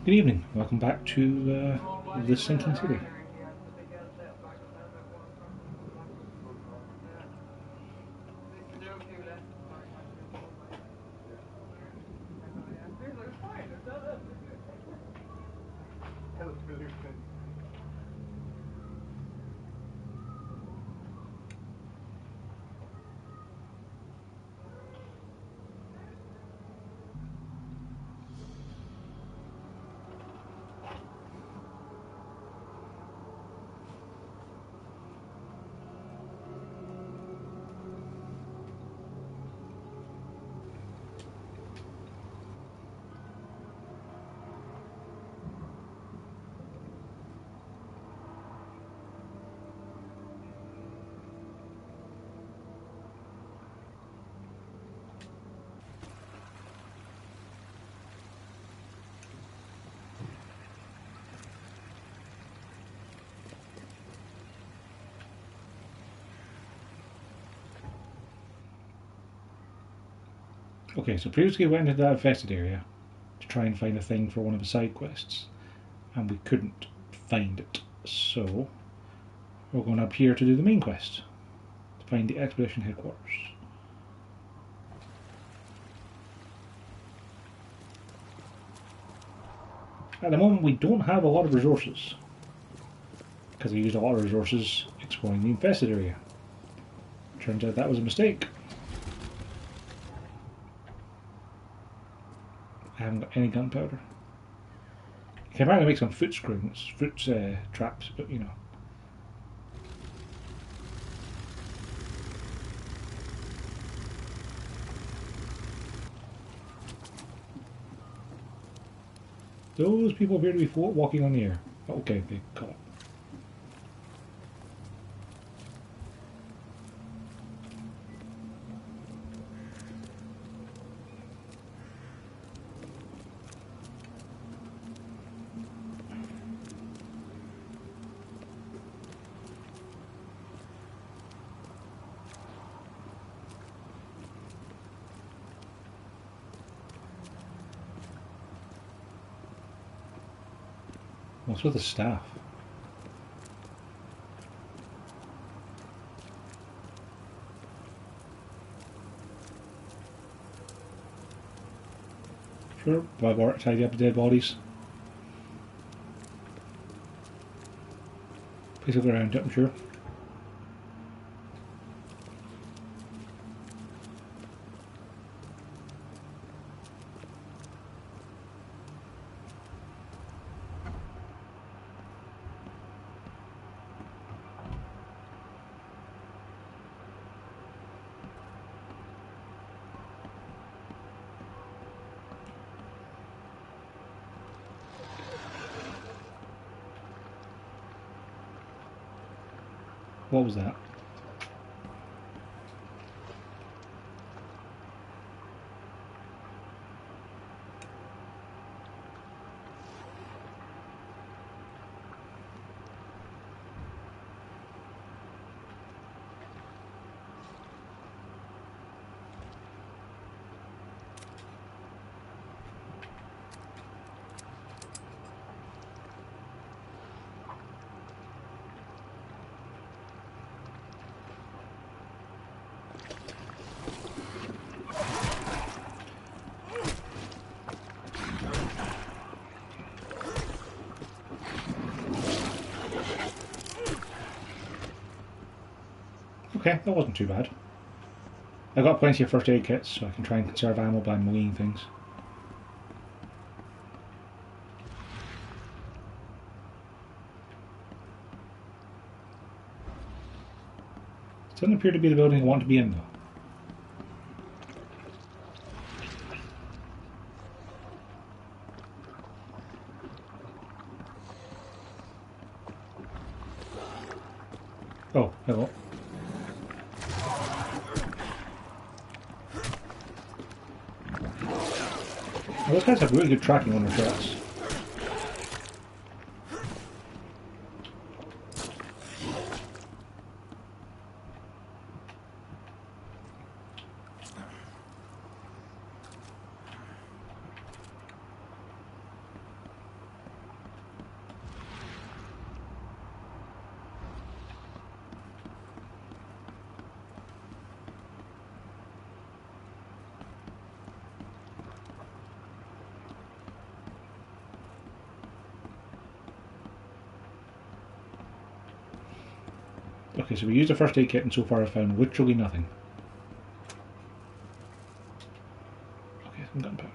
Good evening, welcome back to The Sinking City. Okay, so previously we went into that infested area to try and find a thing for one of the side quests, and we couldn't find it, so we're going up here to do the main quest, to find the expedition headquarters. At the moment we don't have a lot of resources, because I used a lot of resources exploring the infested area. Turns out that was a mistake. I haven't got any gunpowder. You can apparently make some foot traps, but you know. Those people appear to be walking on the air. Okay, they caught up. What's with the staff? Sure, I've already tidy up the dead bodies. Please look around it, I'm sure. What was that? Okay, that wasn't too bad. I've got plenty of first aid kits, so I can try and conserve ammo by mowing things. It doesn't appear to be the building I want to be in, though. Oh, hello. Well, those guys have really good tracking on their shots. Okay, so we used a first aid kit and so far I've found literally nothing. Okay, some gunpowder.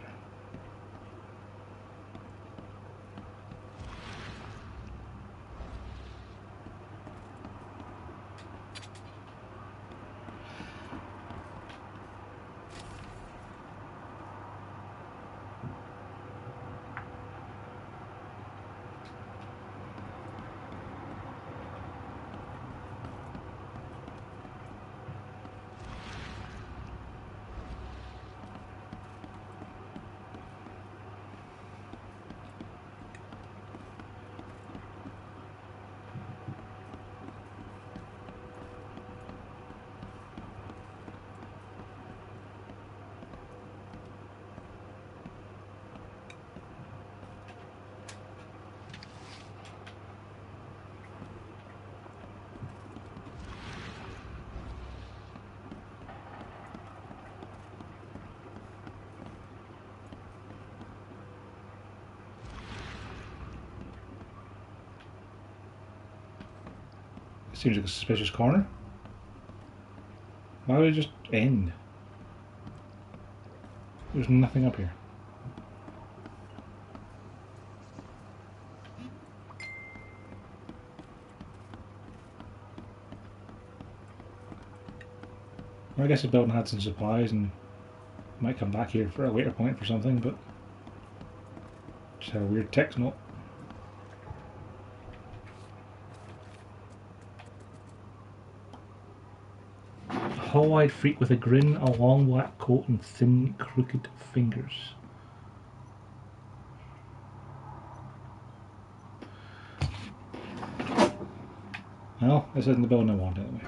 Seems like a suspicious corner. Why would it just end? There's nothing up here. Well, I guess the building had some supplies and might come back here for a later point for something, but just had a weird text note. Hollow-eyed freak with a grin, a long black coat and thin, crooked fingers. Well, this isn't the building I want anyway.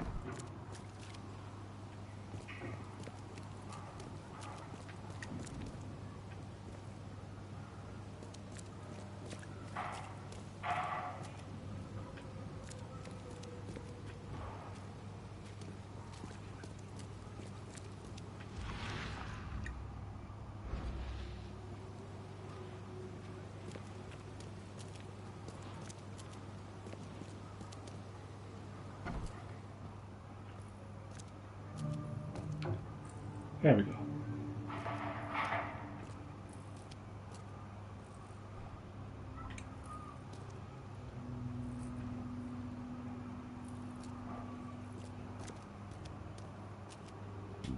There we go.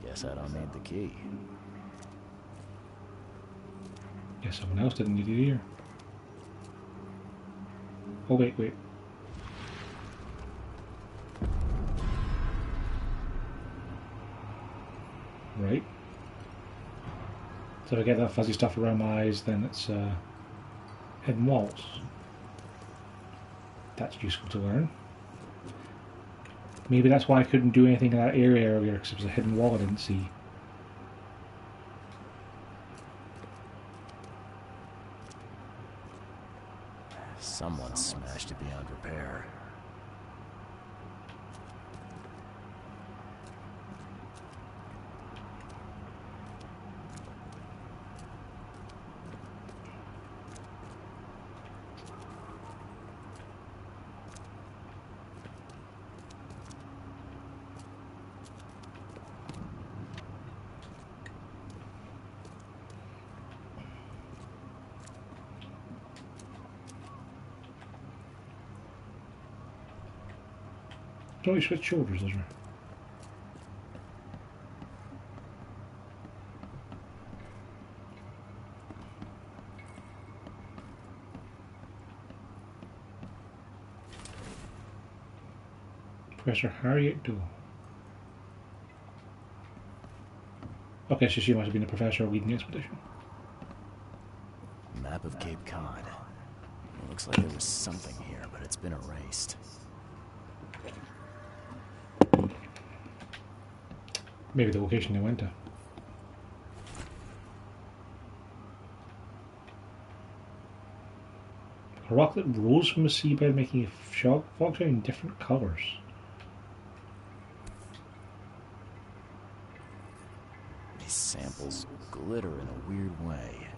Guess I don't need the key. Guess someone else didn't need it either. Oh wait. Right. So if I get that fuzzy stuff around my eyes, then it's hidden walls. That's useful to learn. Maybe that's why I couldn't do anything in that area earlier, because it was a hidden wall I didn't see. Someone smashed it beyond repair. Don't you switch shoulders, does there? Professor Harriet Doe. Okay, so she must have been the professor leading the expedition. Map of Cape Cod. It looks like there was something here, but it's been erased. Maybe the location they went to. A rock that rose from the seabed, making a fog cloud in different colours. These samples glitter in a weird way.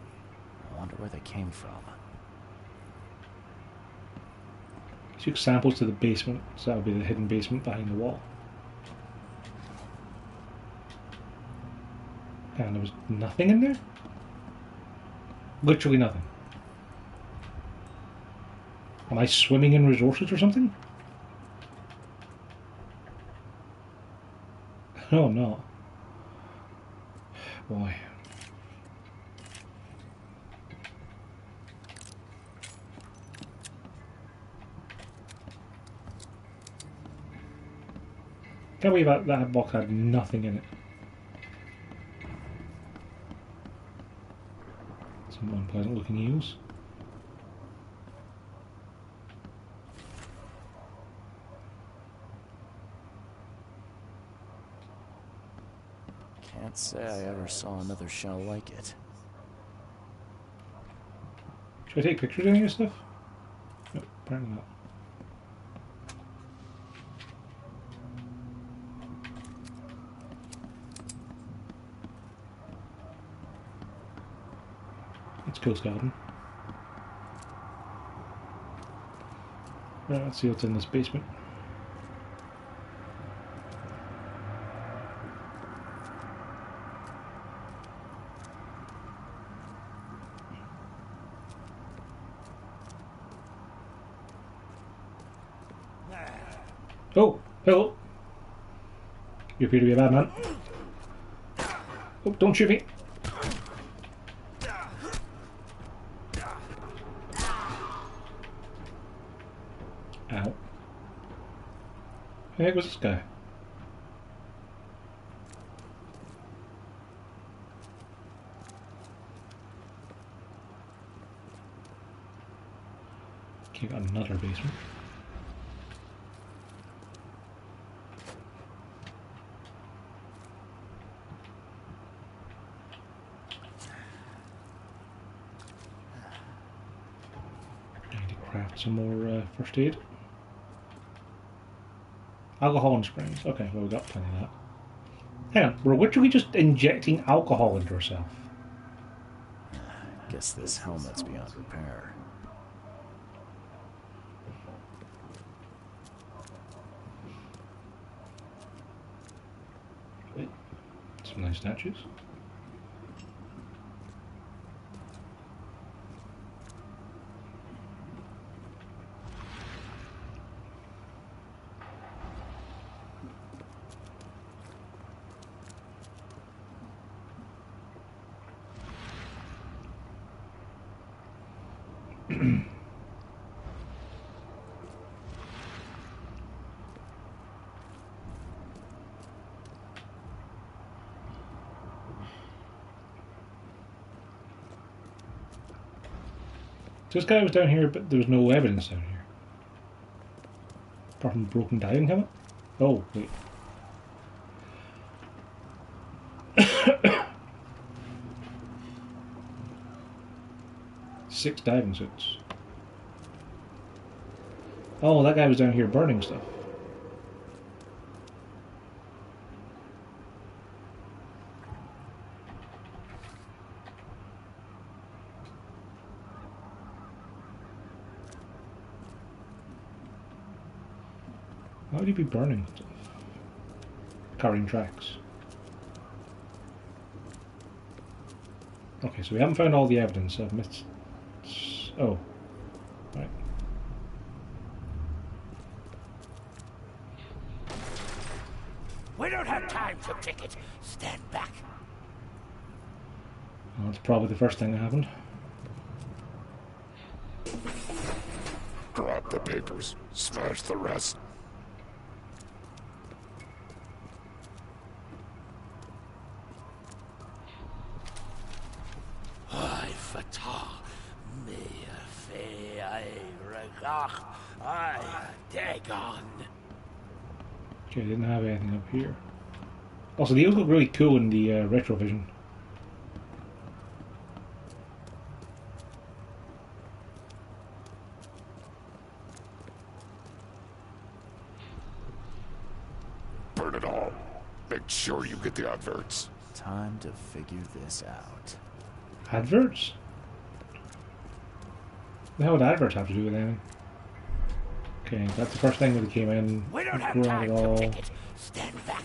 I wonder where they came from. Took samples to the basement, so that would be the hidden basement behind the wall. And there was nothing in there? Literally nothing. Am I swimming in resources or something? Oh no. Boy. Can't believe that box had nothing in it. Some unpleasant looking eels. Can't say I ever saw another shell like it. Should I take pictures of any of this stuff? Nope, apparently not. It's Coast Garden. Right, let's see what's in this basement. Oh, hello. You appear to be a bad man. Oh, don't shoot me. Ow. Who the heck was this guy? Okay, got another basement. I need to craft some more first aid. Alcohol and springs. Okay, well, we got plenty of that. Hang on, we're literally just injecting alcohol into ourselves. Guess this helmet's beyond repair. Wait, some nice statues. So this guy was down here, but there was no evidence down here. Apart from a broken diving helmet? Oh, wait. Six diving suits. Oh, that guy was down here burning stuff. Why would he be burning stuff? Carrying tracks. Okay, so we haven't found all the evidence. I've missed. Oh. Right. We don't have time to kick it. Stand back. Well, that's probably the first thing that happened. Drop the papers. Smash the rest. Okay, I didn't have anything up here. Also, the eels look really cool in the retrovision. Burn it all. Make sure you get the adverts. Time to figure this out. Adverts? What the hell would adverts have to do with anything? Okay, that's the first thing that came in. We don't have Grab time it to all, kick it. Stand back.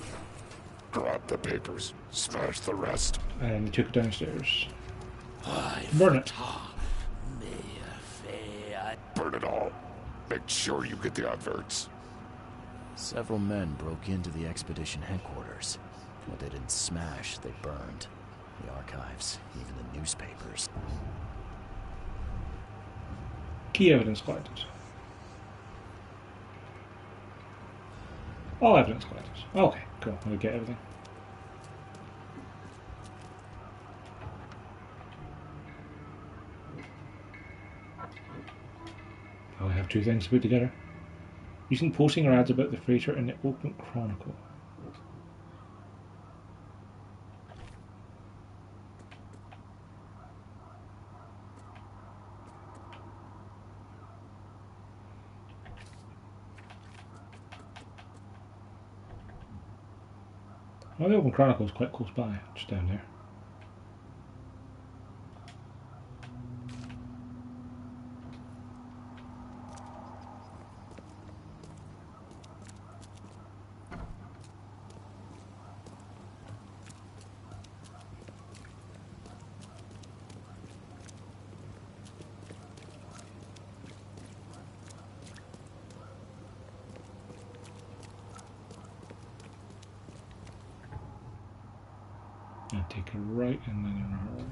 Grab the papers. Smash the rest. and he took it downstairs. I Burn it. Burn it all. Make sure you get the adverts. Several men broke into the expedition headquarters. What they didn't smash, they burned. The archives, even the newspapers. Key evidence collected. All evidence collected. Okay, cool. We'll get everything. I have two things to put together. Using posting or ads about the freighter in the Open Chronicle. Well, the Open Chronicle is quite close by, just down there. And take a right and then a right.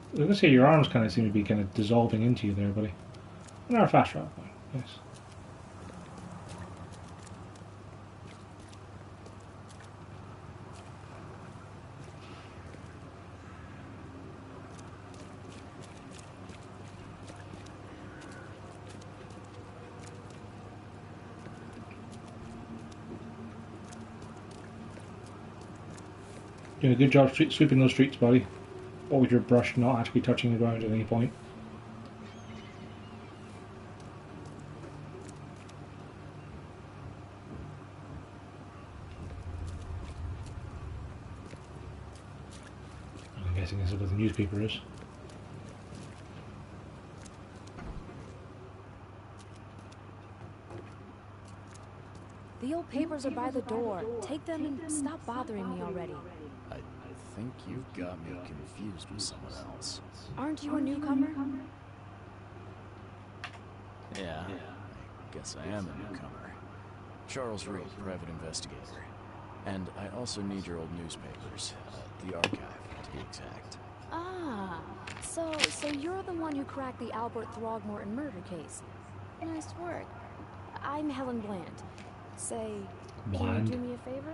I was going to say your arms kind of seem to be kind of dissolving into you there, buddy. And our fast travel point, yes. Doing a good job sweeping those streets, buddy. Or with your brush not actually touching the ground at any point. I'm guessing this is what the newspaper is. The old papers are by the door. Take them and stop bothering me already. I think you've got me confused with someone else. Aren't you a newcomer? Yeah, I guess I am a newcomer. Charles Reed, private investigator. And I also need your old newspapers. The archive, to be exact. Ah, so you're the one who cracked the Albert Throgmorton murder case. Nice work. I'm Helen Bland. Say, Bland? can you do me a favor?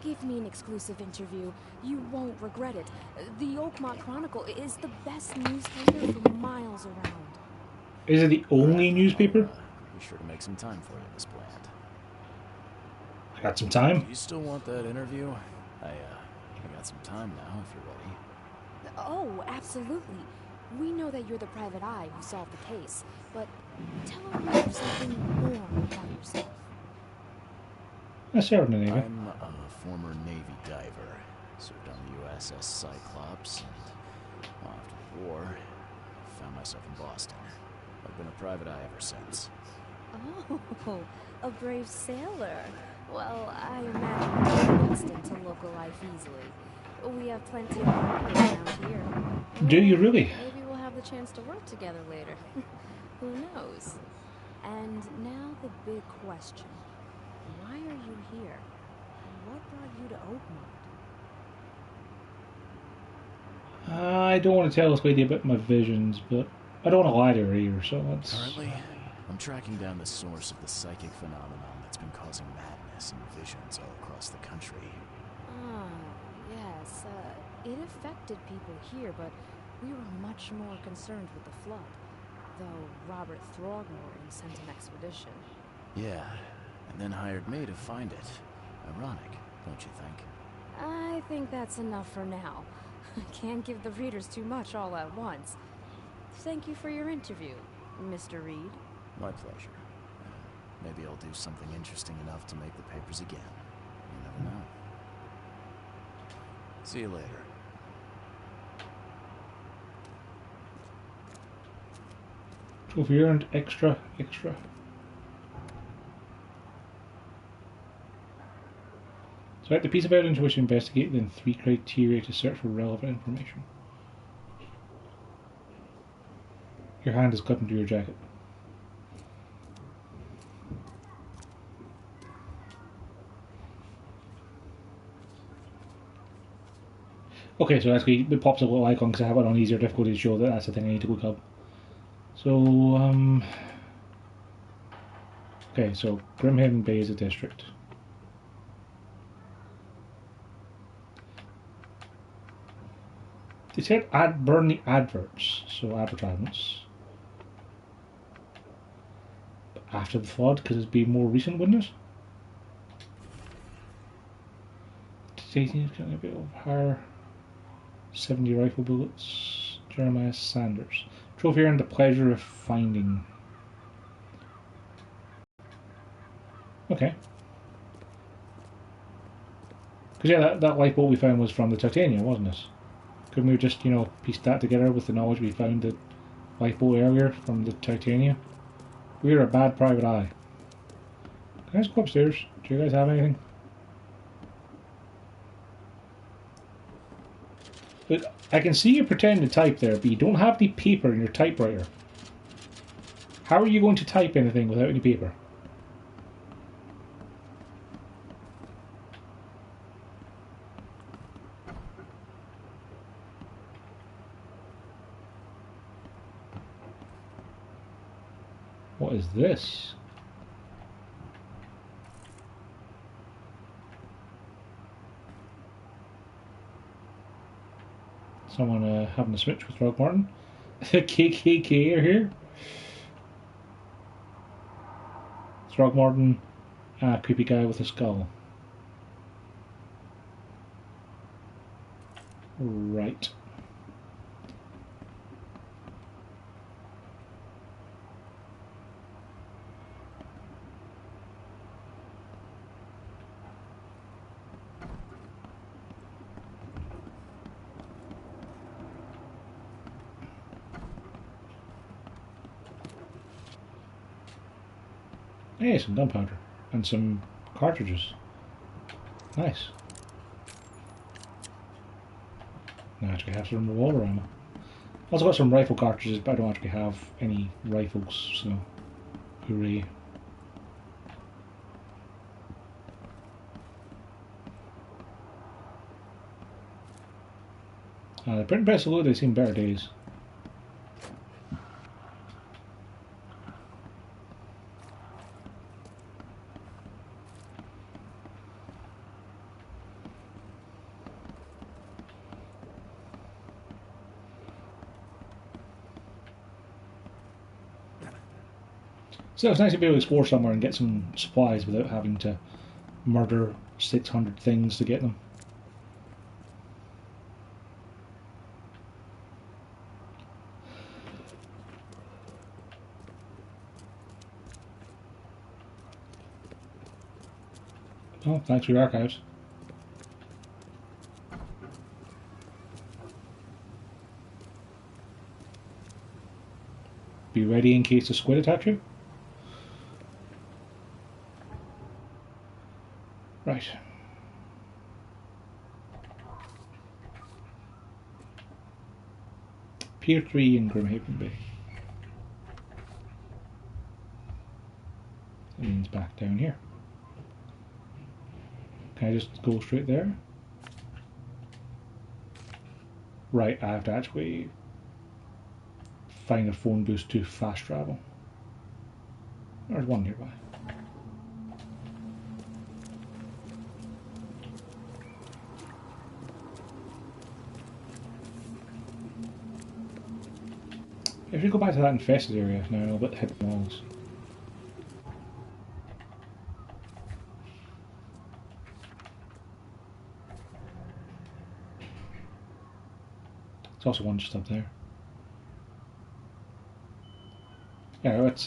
Give me an exclusive interview. You won't regret it. The Oakmont Chronicle is the best newspaper for miles around. Is it the only newspaper? Be sure to make some time for you, Miss Bland. I got some time. Do you still want that interview? I got some time now, if you're ready. Oh, absolutely. We know that you're the private eye who solved the case, but tell me something more about yourself. I served in the Navy. I'm a former Navy diver. Served on the USS Cyclops, and after the war, found myself in Boston. I've been a private eye ever since. Oh, a brave sailor. Well, I imagine you're mixed into local life easily. We have plenty of money around here. Do you really? Maybe we'll have the chance to work together later. Who knows? And now the big question. Why are you here? What brought you to Oakmont? I don't want to tell this lady about my visions, but I don't want to lie to her either, so let's... Currently, I'm tracking down the source of the psychic phenomenon that's been causing madness and visions all across the country. Ah, yes. It affected people here, but we were much more concerned with the flood. Though Robert Throgmorton sent an expedition. Yeah, and then hired me to find it. Ironic, don't you think? I think that's enough for now. I can't give the readers too much all at once. Thank you for your interview, Mr. Reed. My pleasure. Maybe I'll do something interesting enough to make the papers again. You never know. See you later. Trophy earned, extra. Select the piece of evidence you wish to investigate, then 3 criteria to search for relevant information. Your hand is clipped into your jacket. Okay, so actually it pops up a little icon because I have it on easier difficulty to show that that's the thing I need to look up. So, okay, so Grimhaven Bay is a district. They said burn the adverts, so advertisements. But after the flood, because it's been more recent, wouldn't it? Stating it's going to be of her 70 rifle bullets. Jeremiah Sanders. Trophy earned the pleasure of finding. Okay. Because yeah, that lifeboat we found was from the Titania, wasn't it? Couldn't we just, piece that together with the knowledge we found the lifeboat earlier from the Titania? We're a bad private eye. Can I just go upstairs? Do you guys have anything? But I can see you pretending to type there, but you don't have any paper in your typewriter. How are you going to type anything without any paper? What is this? Someone having a switch with Throgmorton. KKK are here. Throgmorton, creepy guy with a skull. Right. Hey, some gunpowder and some cartridges. Nice. I actually have some revolver ammo. Also got some rifle cartridges, but I don't actually have any rifles, so hooray. The print press load, they've seen better days. So it's nice to be able to explore somewhere and get some supplies without having to murder 600 things to get them. Oh, thanks for your archives. Be ready in case the squid attack you. Right. Pier 3 in Grimhaven Bay. That means back down here. Can I just go straight there? Right, I have to actually find a phone booth to fast travel. There's one nearby. If we go back to that infested area now, a bit hit walls. There's also one just up there. Yeah, let's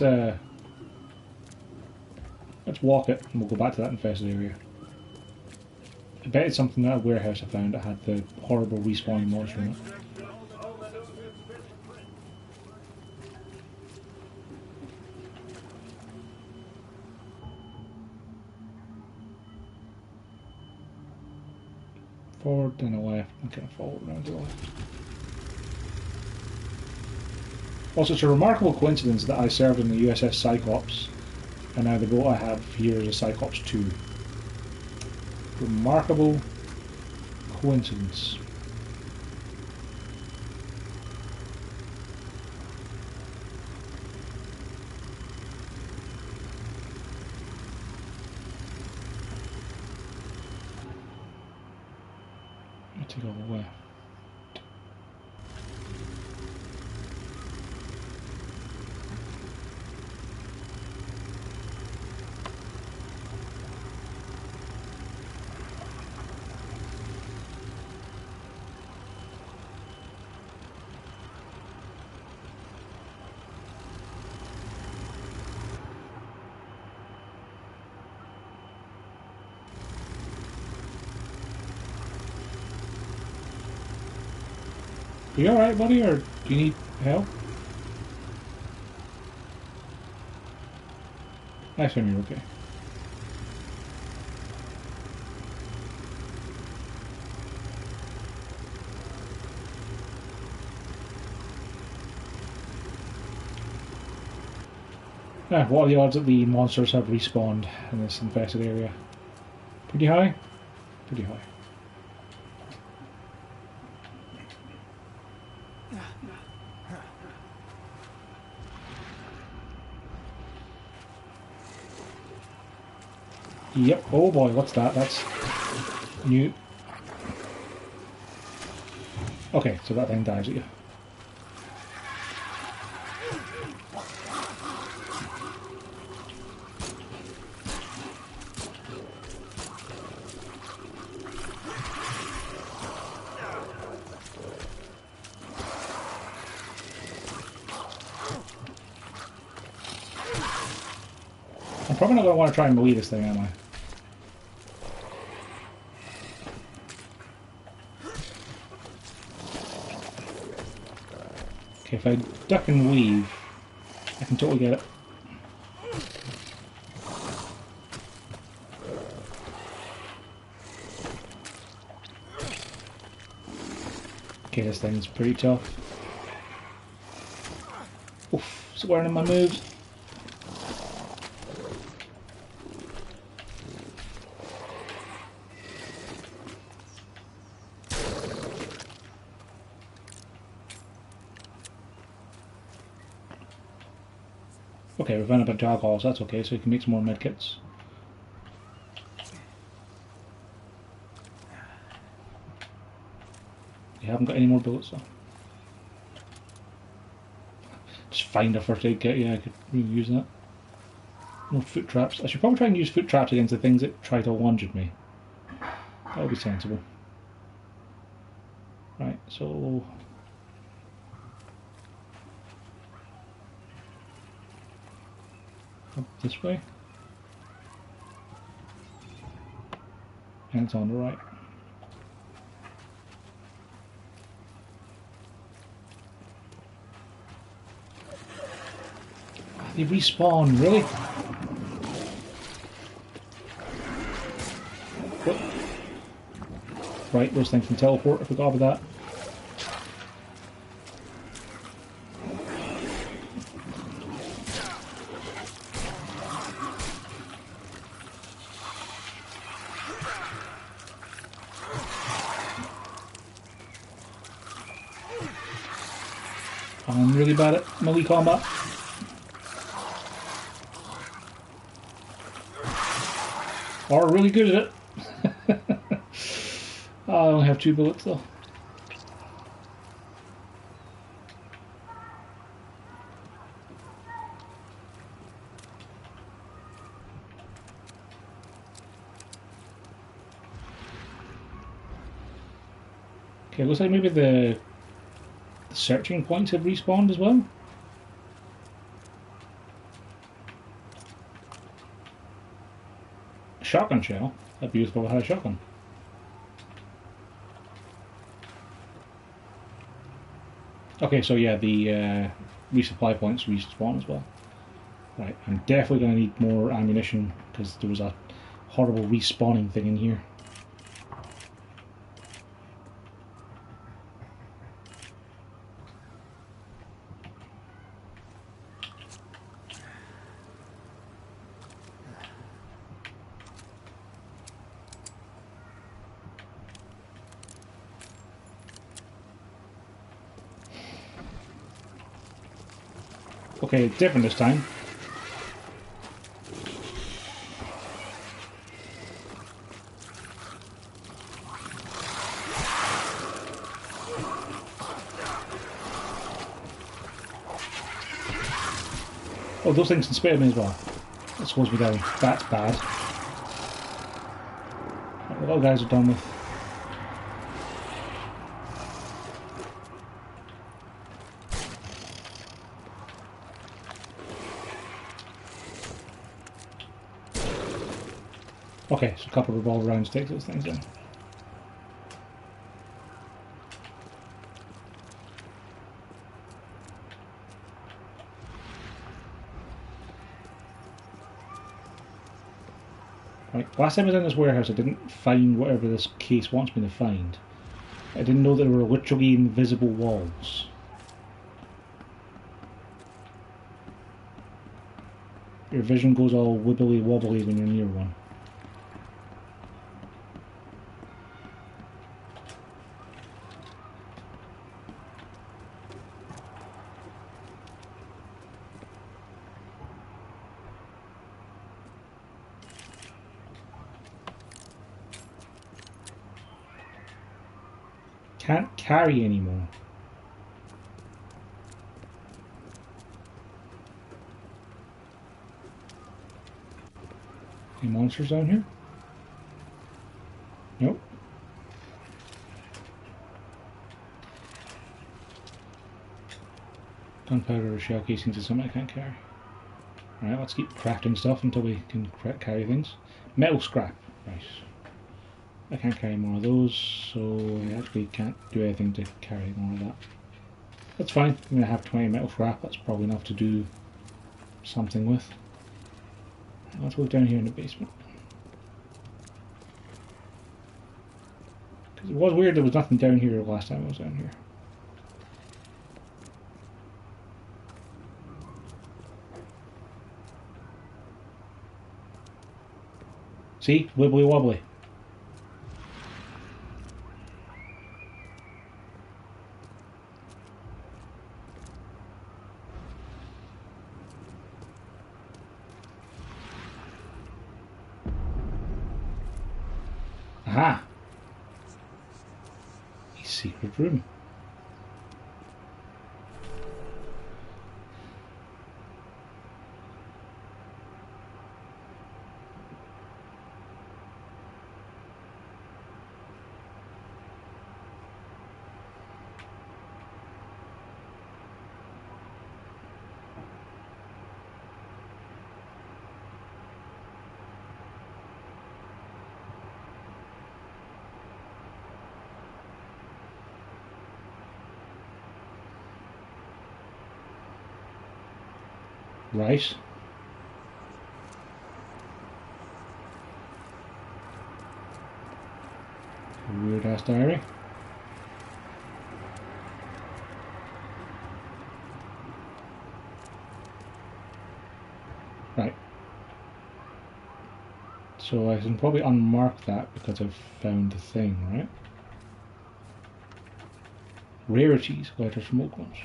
walk it and we'll go back to that infested area. I bet it's something that a warehouse I found that had the horrible respawning monster in it. Forward and a left, and kind of forward around to the left. Also, it's a remarkable coincidence that I served in the USS Cyclops, and now the boat I have here is a Cyclops 2. Remarkable coincidence. To go left. Are you alright, buddy, or do you need help? I assume you're okay. What are the odds that the monsters have respawned in this infested area? Pretty high? Pretty high. Yep, oh boy, what's that? That's new. Okay, so that thing dives at you. I'm probably not going to want to try and melee this thing, am I? Okay, if I duck and weave, I can totally get it. Okay, this thing's pretty tough. Oof, it's wearing my moves. Okay, we've run a bit of alcohol, so that's okay, so we can make some more medkits. You haven't got any more bullets though. Just find a first aid kit, yeah, I could really use that. No foot traps. I should probably try and use foot traps against the things that try to lunge at me. That would be sensible. Right, so... up this way. And it's on the right. They respawn, really? What? Right, those things can teleport, I forgot about that. I'm really bad at melee combat. Or really good at it. I only have 2 bullets though. Okay, looks like maybe the searching points have respawned as well. Shotgun shell. That'd be useful if I had a shotgun. Okay, so yeah, the resupply points respawn as well. Right, I'm definitely going to need more ammunition because there was a horrible respawning thing in here. Okay, different this time. Oh, those things can spit at me as well. That slows me down. That's bad. Right, the little guys are done with. Okay, so a couple of revolver rounds take those things in. Right, last time I was in this warehouse I didn't find whatever this case wants me to find. I didn't know there were literally invisible walls. Your vision goes all wibbly wobbly when you're near one. Can't carry anymore. Any monsters down here? Nope. Gunpowder or shell casings is something I can't carry. Alright, let's keep crafting stuff until we can carry things. Metal scrap. Right. I can't carry more of those, so I actually can't do anything to carry more of that. That's fine. I'm going to have 20 metal scrap. That's probably enough to do something with. Let's go down here in the basement. Because it was weird there was nothing down here the last time I was down here. See? Wibbly wobbly. Aha! A secret room. Right. Weird ass diary. Right. So I can probably unmark that because I've found the thing, right? Rarities, letters from old ones.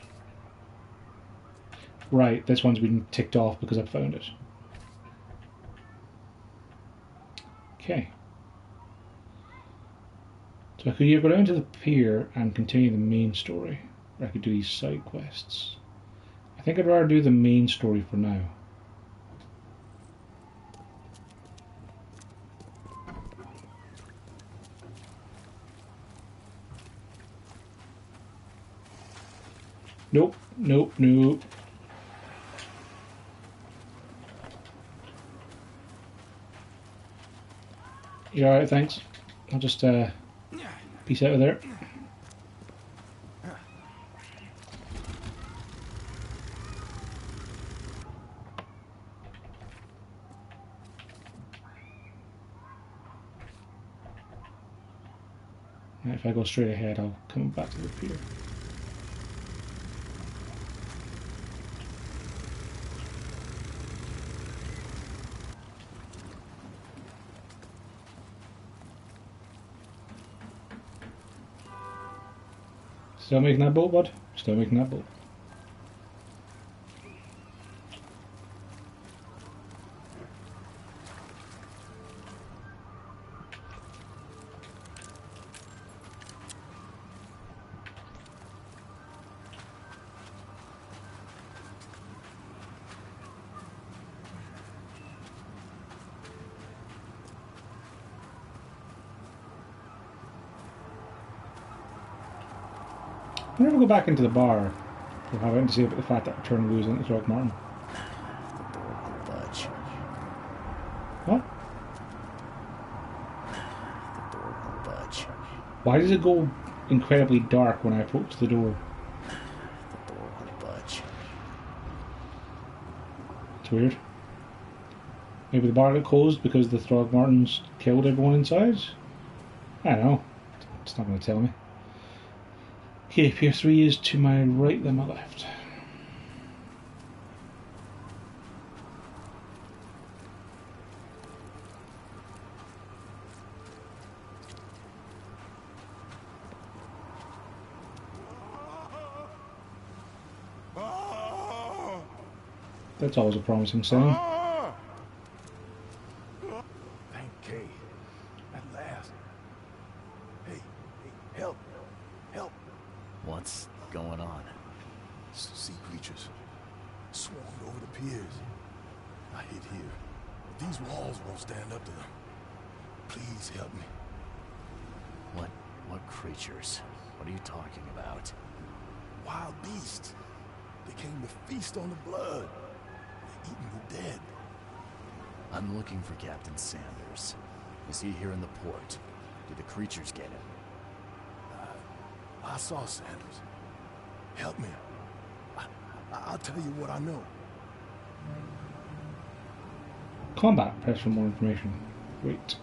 Right, this one's been ticked off because I've found it. Okay. So I could either go down to the pier and continue the main story, or I could do these side quests. I think I'd rather do the main story for now. Nope, nope, nope. You alright, thanks. I'll just peace out of there. Right, if I go straight ahead, I'll come back to the pier. Still making that boat, bud? Still making that boat. I'll never go back into the bar or have anything to say about the fact that I turned loose into Dog Martin. The door won't budge. What? The door won't budge. Why does it go incredibly dark when I approach the door? The door won't budge. It's weird. Maybe the bar got closed because the Throgmortons killed everyone inside? I don't know. It's not going to tell me. Okay, Pier 3 is to my right then my left. That's always a promising sign. Thank Kay. At last. Hey, help. Help. What's going on? Sea creatures swarmed over the piers. I hid here. But these walls won't stand up to them. Please help me. What creatures? What are you talking about? Wild beasts. They came to feast on the blood. They're eating the dead. I'm looking for Captain Sanders. Is he here in the port? Did the creatures get him? I saw Sanders. Help me. I'll tell you what I know. Combat, press for more information. Wait.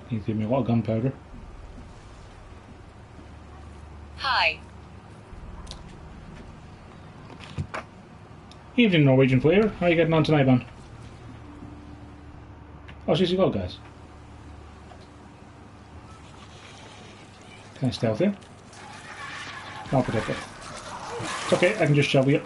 He's giving me a lot of gunpowder. Hi. Evening, Norwegian player. How are you getting on tonight, man? Oh, she's got guys. Can I stealth you? I'll protect it. It's okay, I can just shovel you.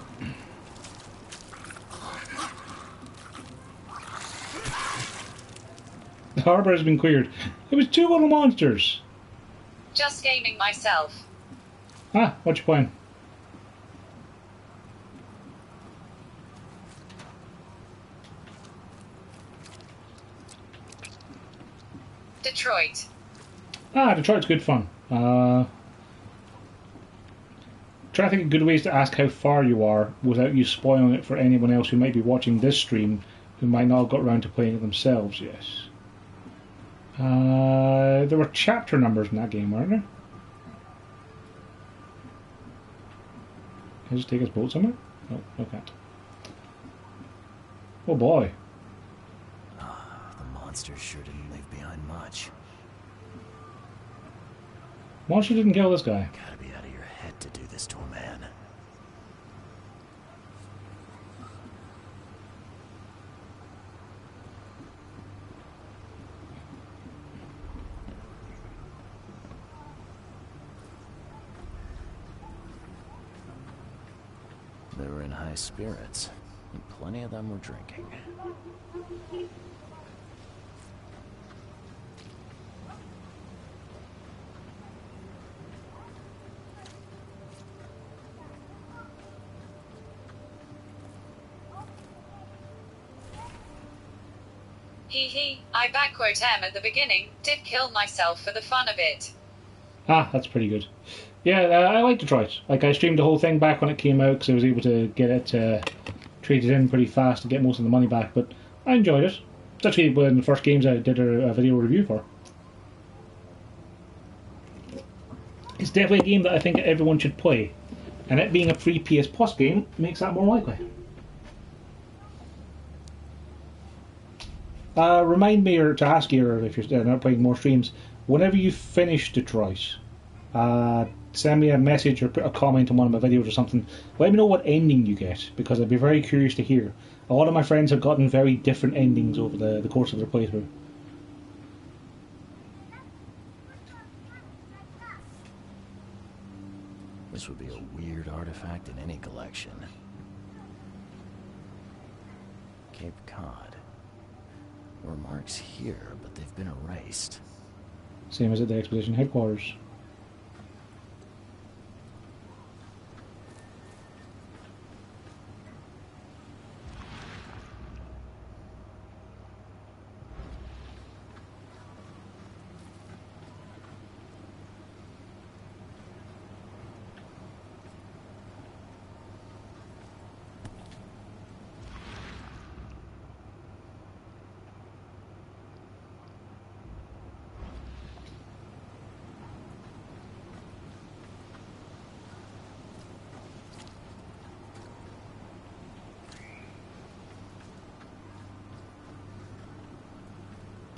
The harbour has been cleared. It was 2 little monsters. Just gaming myself. Ah, what you playing? Detroit. Ah, Detroit's good fun. Try to think of good ways to ask how far you are without you spoiling it for anyone else who might be watching this stream who might not have got around to playing it themselves, yes. There were chapter numbers in that game, weren't there? Can I just take his boat somewhere? No, I can't. Oh boy. The monsters sure didn't leave behind much. Monster didn't kill this guy. Gotta be out of your head to do this to a man. They were in high spirits, and plenty of them were drinking. Hee hee, I backquote M at the beginning, did kill myself for the fun of it. Ah, that's pretty good. Yeah, I like Detroit. Like, I streamed the whole thing back when it came out because I was able to get it traded in pretty fast to get most of the money back, but I enjoyed it. It's actually one of the first games I did a video review for. It's definitely a game that I think everyone should play, and it being a free PS Plus game makes that more likely. Remind me, or to ask you, or if you're not playing more streams, whenever you finish Detroit, send me a message or put a comment on one of my videos or something. Let me know what ending you get, because I'd be very curious to hear. A lot of my friends have gotten very different endings over the course of their playthrough. This would be a weird artifact in any collection. Cape Cod. There were marks here, but they've been erased. Same as at the Expedition headquarters.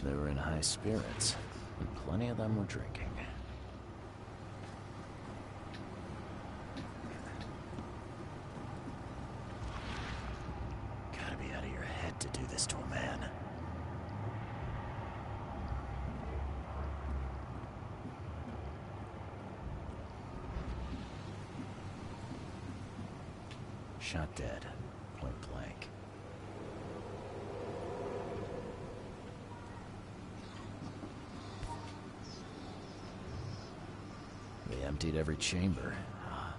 They were in high spirits, and plenty of them were drinking. Gotta be out of your head to do this to a man. Shot dead, point blank. They emptied every chamber.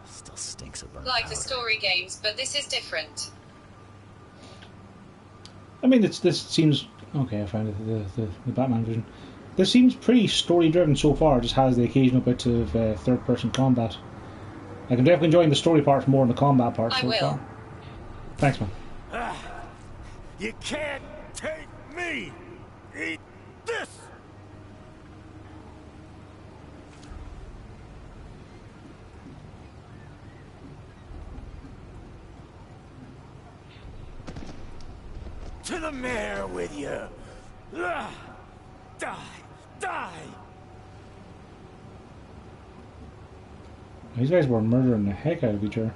Still stinks of burnt Like powder. the story games, but this is different. I mean, this seems... Okay, I found it, the Batman version. This seems pretty story-driven so far. It just has the occasional bit of third-person combat. Like, I'm definitely enjoying the story parts more than the combat parts I so will. far. Thanks, man. You can't take me! Eat this! To the mayor with you! Die! Die! These guys were murdering the heck out of each other.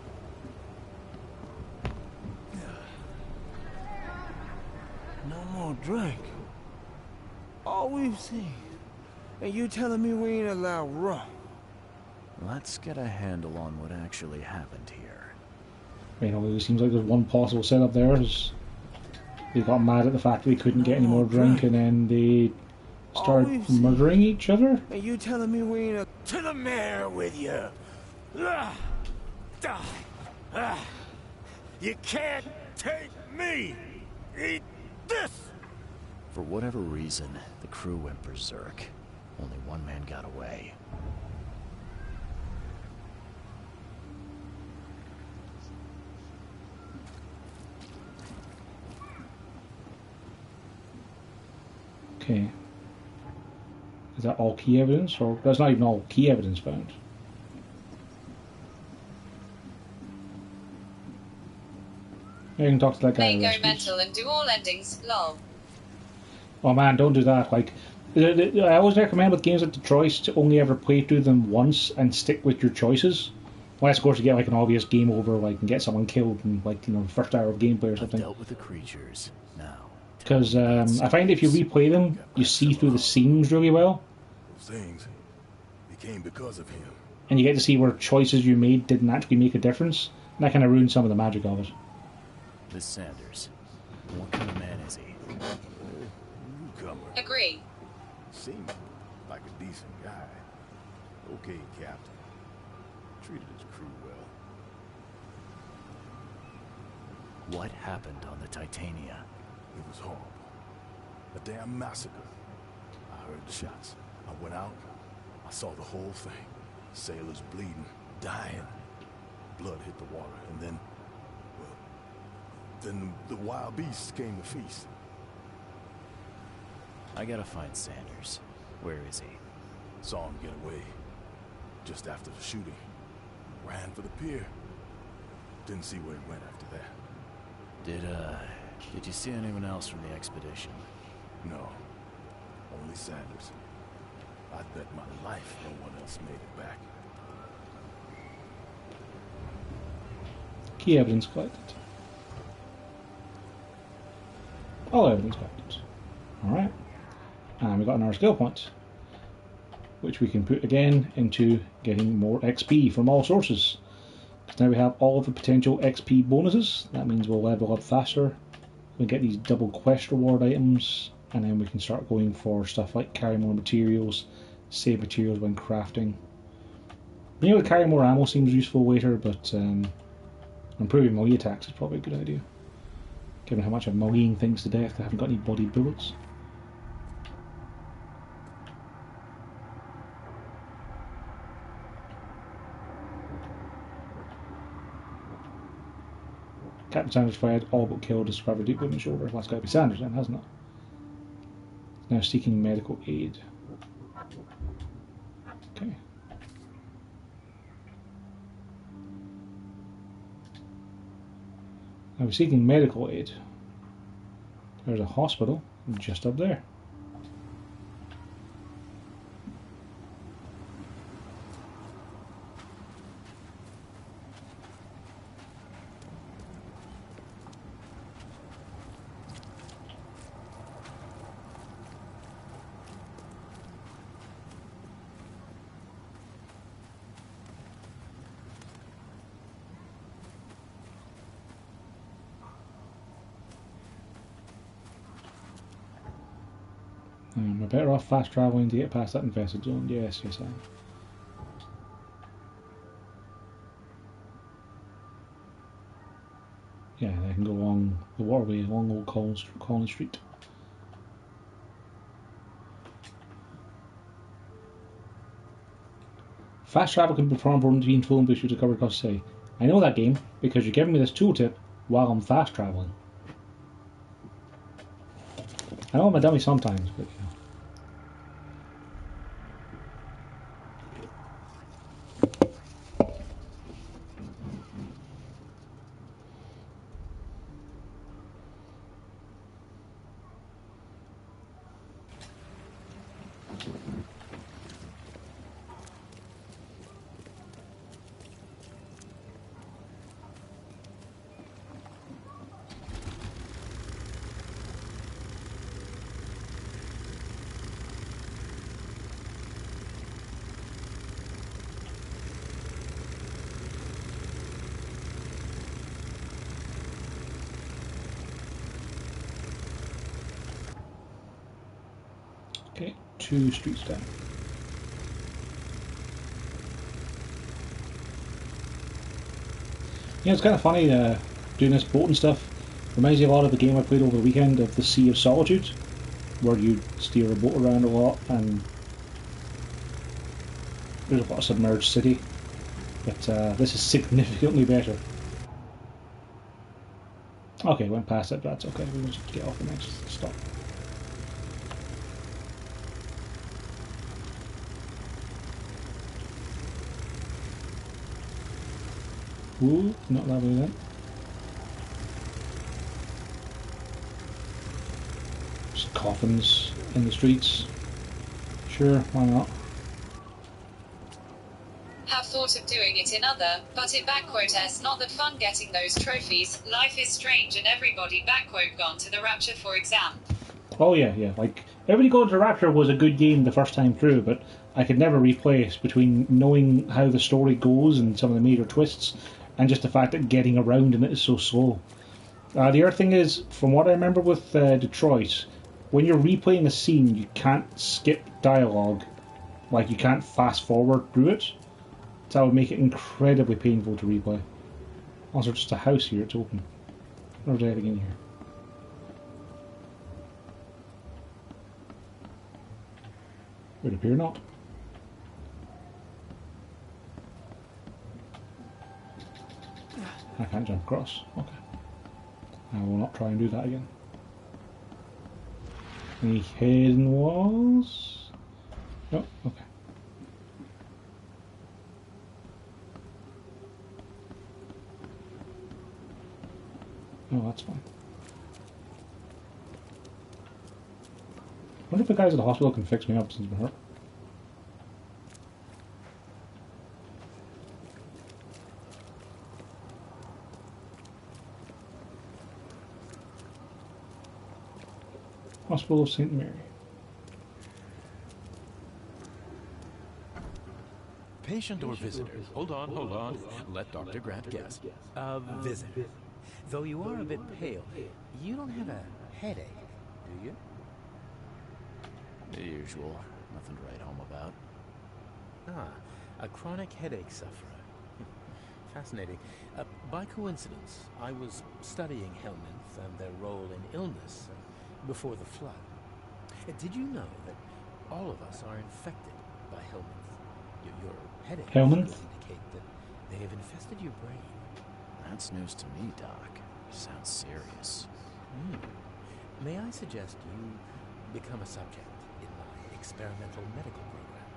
No more drink. All we've seen. And you telling me we ain't allowed rum? Let's get a handle on what actually happened here. You know, it seems like there's one possible setup there. They got mad at the fact that they couldn't get any more drink, and then they started murdering each other. And you telling me we ain't To the mayor with you! Die! You can't take me! Eat this! For whatever reason, the crew went berserk. Only one man got away. Okay. Is that all key evidence? Or that's not even all key evidence found. I can talk to that guy. May go mental and do all endings, lol. Oh man, don't do that. Like, I always recommend with games like Detroit to only ever play through them once and stick with your choices. Unless, of course, you get like an obvious game over, like, and get someone killed in, like, you know, the first hour of gameplay or I've something. dealt with the creatures. Now, Because I find if you replay them, you see through the scenes really well, Those things, it came because of him. and you get to see where choices you made didn't actually make a difference, and that kind of ruins some of the magic of it. this Sanders. What kind of man is he? Newcomer. Agree. Seemed like a decent guy. Okay, Captain. Treated his crew well. What happened on the Titania? It was horrible. A damn massacre. I heard the shots. I went out. I saw the whole thing. Sailors bleeding, dying. Blood hit the water, and then, well, then the wild beasts came to feast. I gotta find Sanders. Where is he? Saw him get away. Just after the shooting. Ran for the pier. Didn't see where he went after that. Did you see anyone else from the expedition? No. Only Sanders. I'd bet my life no one else made it back. Key evidence collected. All evidence collected. Alright. And we got another skill point, which we can put again into getting more XP from all sources. Because now we have all of the potential XP bonuses. That means we'll level up faster. We get these double quest reward items, and then we can start going for stuff like carry more materials, save materials when crafting. Being able to carry more ammo seems useful later, but improving melee attacks is probably a good idea. Given how much I'm meleeing things to death, I haven't got any body bullets. Captain Sanders fired, all but killed, described a deep wound in the shoulder. Well, that's got to be Sanders then, hasn't it? Now seeking medical aid. Okay. I was seeking medical aid. There's a hospital just up there. We're better off fast travelling to get past that infested zone. Yes, yes I am. Yeah, they can go along the waterway along Old Colony Street. Fast travel can be performed between tool and boost to cover across the city. I know that game because you're giving me this tooltip while I'm fast travelling. I know I'm a dummy sometimes, but you know. Okay, 2 streets down. Yeah, it's kind of funny doing this boat and stuff. Reminds me a lot of the game I played over the weekend of the Sea of Solitude, where you steer a boat around a lot and there's a lot of submerged city. But this is significantly better. Okay, went past it, but that's okay. We'll just get off the next stop. Ooh, not that way then. Just coffins in the streets. Sure, why not? Have thought of doing it in other, but it backquote s not that fun getting those trophies. Life is strange and everybody backquote gone to the Rapture for exam. Oh yeah, yeah. Like Everybody Going to Rapture was a good game the first time through, but I could never replace between knowing how the story goes and some of the major twists, and just the fact that getting around in it is so slow. The other thing is, from what I remember with Detroit, when you're replaying a scene, you can't skip dialogue. Like, you can't fast forward through it. So that would make it incredibly painful to replay. Also, just a house here, it's open. There's anything in here. Would appear not. I can't jump across. Okay. I will not try and do that again. Any hidden walls? No? Okay. Oh, that's fine. I wonder if the guys at the hospital can fix me up since I've been hurt. Hospital of St. Mary. Patient or visitor? Hold on. Let Dr. Grant guess. Visitor. Though you are a bit pale, you don't have a headache, do you? The usual. Nothing to write home about. Ah, a chronic headache sufferer. Fascinating. By coincidence, I was studying helminths and their role in illness before the flood. Did you know that all of us are infected by helminths? Your headache Helminth? indicate that they have infested your brain. That's news to me, Doc. Sounds serious. May I suggest you become a subject in my experimental medical program?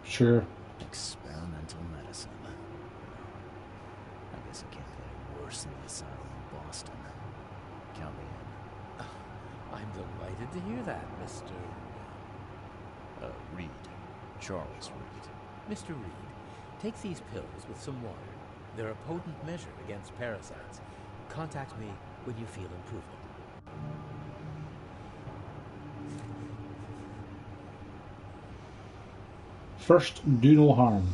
Sure. Experimental medicine. I guess it can't get any worse than the asylum in Boston. Count me in. I'm delighted to hear that, Mr. Reed. Charles Reed. Mr. Reed, take these pills with some water. They're a potent measure against parasites. Contact me when you feel improvement. First, do no harm.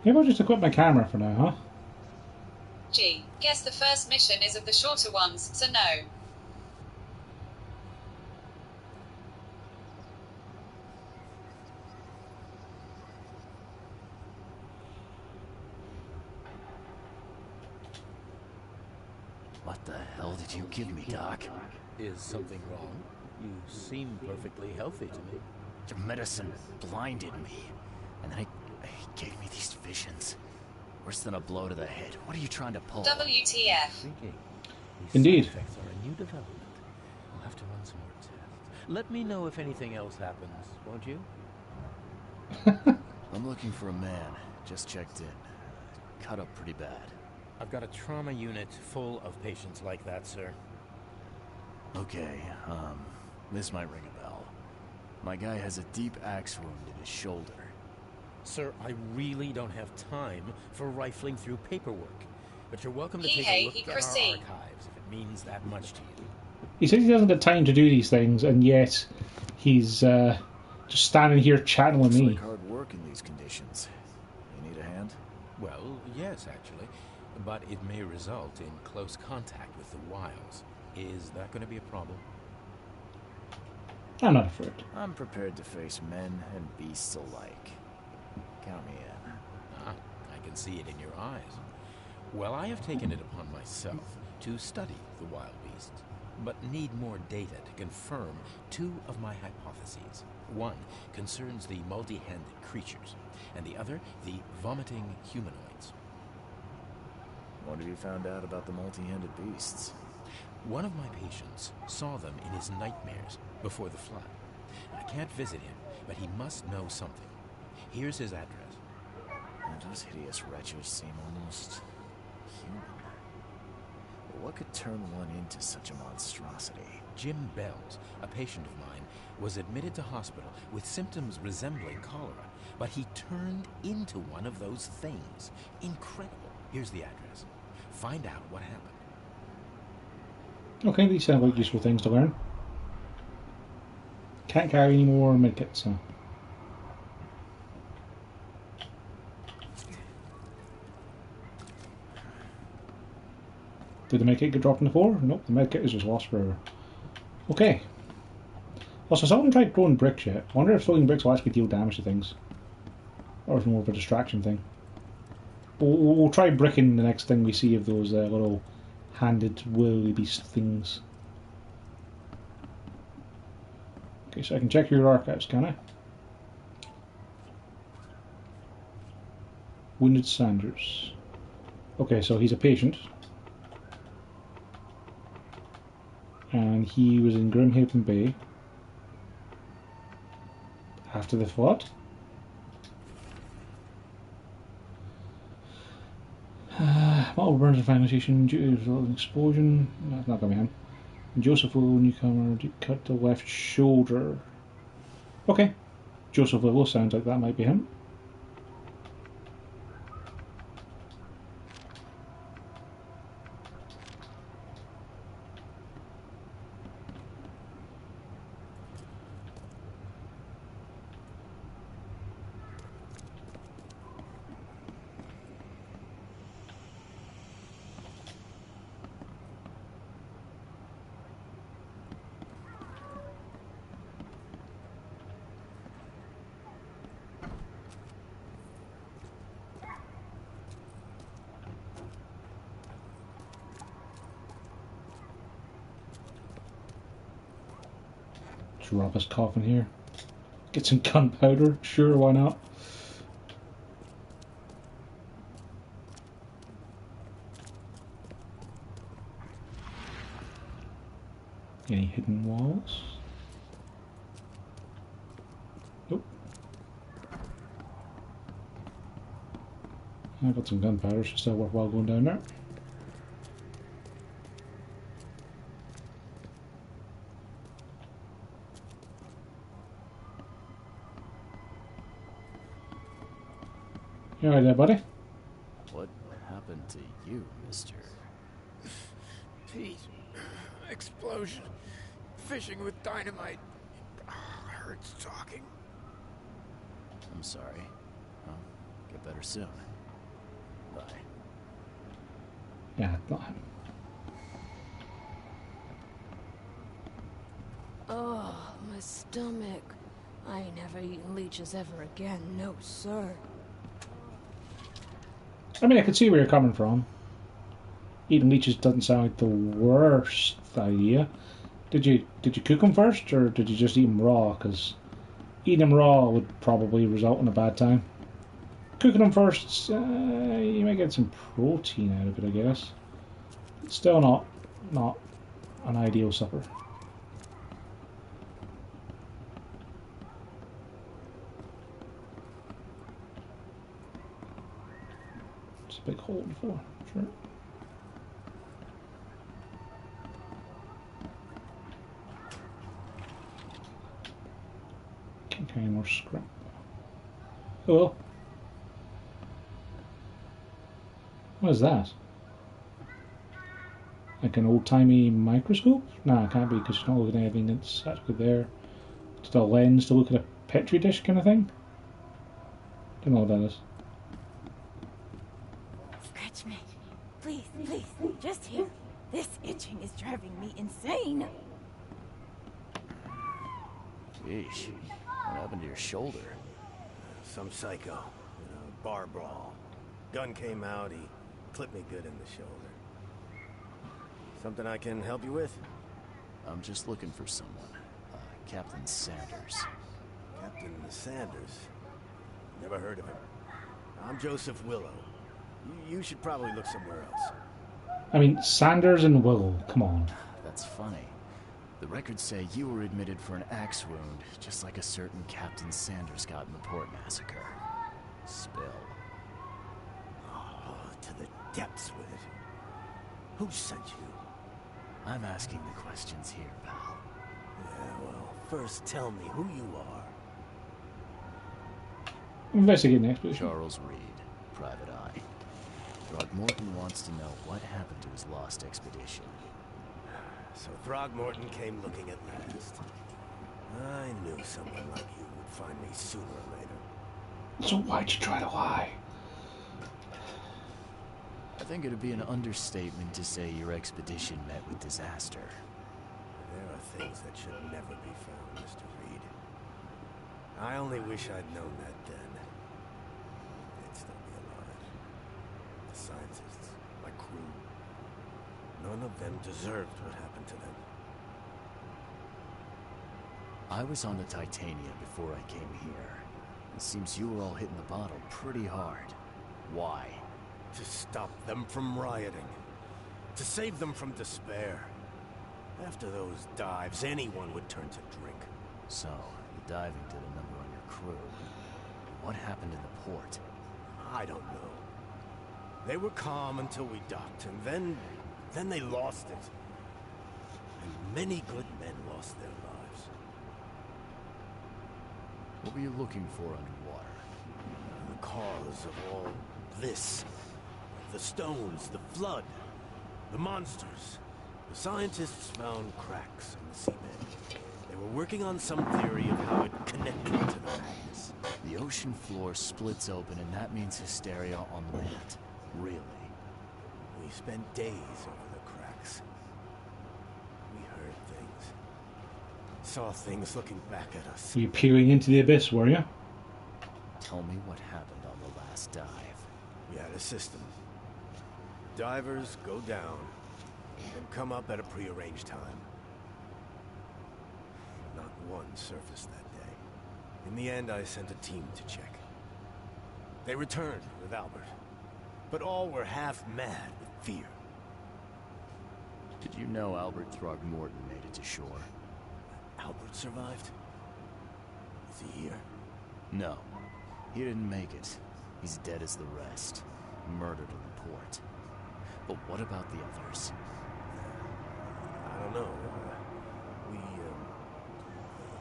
Maybe I'll just equip my camera for now, huh? Gee, guess the first mission is of the shorter ones, so no. What the hell did you give me, Doc? Is something wrong? You seem perfectly healthy to me. Your medicine blinded me. And then it gave me these visions. Worse than a blow to the head. What are you trying to pull? WTF. Thinking. These Indeed. side effects are a new development. We'll have to run some more tests. Let me know if anything else happens, won't you? I'm looking for a man. Just checked in. Cut up pretty bad. I've got a trauma unit full of patients like that, sir. Okay, this might ring a bell. My guy has a deep axe wound in his shoulder. Sir, I really don't have time for rifling through paperwork. But you're welcome to take Hey, a look at our proceed. archives if it means that much to you. He says he doesn't have time to do these things, and yet he's just standing here chatting with Looks me. like hard work in these conditions. You need a hand? Well, yes, actually. But it may result in close contact with the wilds. Is that going to be a problem? I'm not afraid. I'm prepared to face men and beasts alike. Count me in. Ah, I can see it in your eyes. Well, I have taken it upon myself to study the wild beasts, but need more data to confirm two of my hypotheses. One concerns the multi-handed creatures, and the other the vomiting humanoids. What have you found out about the multi-handed beasts? One of my patients saw them in his nightmares before the flood. I can't visit him, but he must know something. Here's his address. And those hideous wretches seem almost human. But what could turn one into such a monstrosity? Jim Bells, a patient of mine, was admitted to hospital with symptoms resembling cholera, but he turned into one of those things. Incredible. Here's the address. Find out what happened. Okay, these sound like useful things to learn. Can't carry any more medkits, so. Did the medkit get dropped on the floor? Nope, the medkit is just lost forever. Okay. Also, someone tried throwing bricks yet. I wonder if throwing bricks will actually deal damage to things. Or is it more of a distraction thing? We'll try bricking the next thing we see of those little handed wildebeest things. Okay, so I can check your archives, can I? Wounded Sanders. Okay, so he's a patient. And he was in Grimhaven Bay after the flood. Multiple burns and fragmentation due to an explosion. That's not going to be him. Joseph Willow, newcomer, cut the left shoulder. Okay. Joseph Willow sounds like that might be him. Let's rob his coffin here. Get some gunpowder. Sure, why not? Any hidden walls? Nope. I've got some gunpowder, so still worthwhile going down there. You alright there, buddy? What happened to you, mister? Pete. Explosion. Fishing with dynamite. Hurts talking. I'm sorry. Well, get better soon. Bye. Yeah, not him. Oh, my stomach. I ain't never eaten leeches ever again, no sir. I mean, I can see where you're coming from. Eating leeches doesn't sound like the worst idea. Did you cook them first, or did you just eat them raw? Because eating them raw would probably result in a bad time. Cooking them first, you might get some protein out of it, I guess. Still not an ideal supper. It's a big hole in the floor, sure. Okay, more scrap. Oh well. What is that? Like an old-timey microscope? Nah, it can't be, because you're not looking at anything that's actually there. Just a lens to look at a petri dish kind of thing? Don't know what that is. Scratch me. Please, please, just here. This itching is driving me insane. Yeesh. What happened to your shoulder? Some psycho. Bar brawl. Gun came out, he clipped me good in the shoulder. Something I can help you with? I'm just looking for someone. Captain Sanders. Captain Sanders? Never heard of him. I'm Joseph Willow. You should probably look somewhere else. I mean, Sanders and Willow, come on. That's funny. The records say you were admitted for an axe wound, just like a certain Captain Sanders got in the Port Massacre. Spill. Oh, to the depths with it. Who sent you? I'm asking the questions here, pal. Yeah, well, first tell me who you are. Investigating the expedition. Charles Reed, Private Eye. Throgmorton wants to know what happened to his lost expedition. So Throgmorton came looking at last. I knew someone like you would find me sooner or later. So why'd you try to lie? I think it'd be an understatement to say your expedition met with disaster. There are things that should never be found, Mr. Reed. I only wish I'd known that then. None of them deserved what happened to them. I was on the Titania before I came here. It seems you were all hitting the bottle pretty hard. Why? To stop them from rioting. To save them from despair. After those dives, anyone would turn to drink. So, the diving did a number on your crew. What happened in the port? I don't know. They were calm until we docked, and then they lost it. And many good men lost their lives. What were you looking for underwater? The cause of all this. The stones, the flood, the monsters. The scientists found cracks in the seabed. They were working on some theory of how it connected to the madness. The ocean floor splits open, and that means hysteria on land. Really? We spent days over the cracks. We heard things. Saw things looking back at us. Were you peering into the abyss, were you? Tell me what happened on the last dive. We had a system. Divers go down and come up at a prearranged time. Not one surfaced that day. In the end, I sent a team to check. They returned with Albert, but all were half mad with fear. Did you know Albert Throgmorton made it to shore? Albert survived? Is he here? No. He didn't make it. He's dead as the rest. Murdered in the port. But what about the others? I don't know.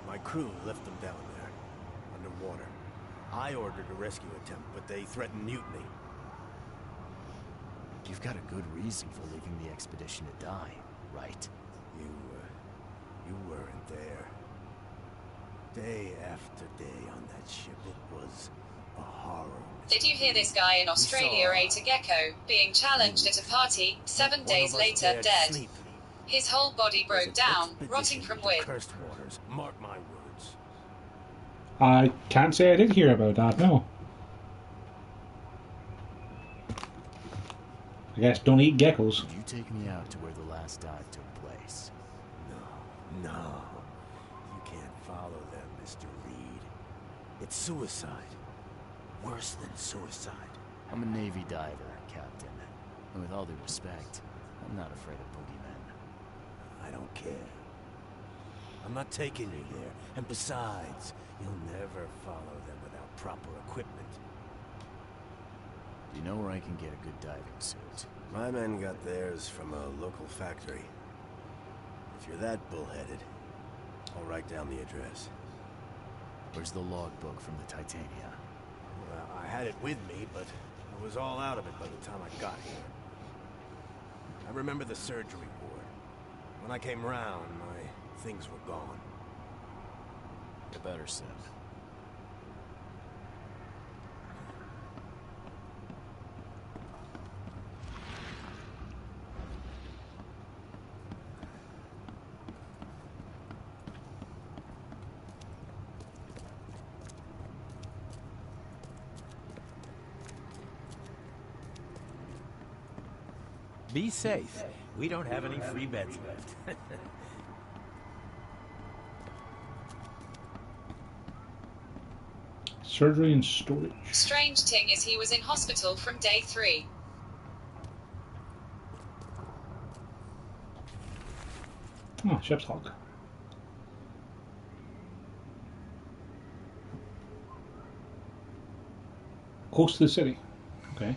My crew left them down there, underwater. I ordered a rescue attempt, but they threatened mutiny. You've got a good reason for leaving the expedition to die, right? You weren't there. Day after day on that ship, it was a horror. Did you hear this guy in Australia ate a gecko, being challenged at a party, 7 days later dead? Sleep. His whole body broke down, rotting from wind. Cursed waters. Mark my words. I can't say I did hear about that, no. I guess don't eat geckos. Could you take me out to where the last dive took place? No. You can't follow them, Mr. Reed. It's suicide. Worse than suicide. I'm a Navy diver, Captain. And with all due respect, I'm not afraid of boogeymen. I don't care. I'm not taking you there. And besides, you'll never follow them without proper equipment. Do you know where I can get a good diving suit? My men got theirs from a local factory. If you're that bullheaded, I'll write down the address. Where's the logbook from the Titania? Well, I had it with me, but I was all out of it by the time I got here. I remember the surgery ward. When I came round, my things were gone. Get better soon. Be safe. We don't have any free beds left. Surgery and storage. Strange thing is he was in hospital from day 3. Oh, ship's log. Close to the city. Okay.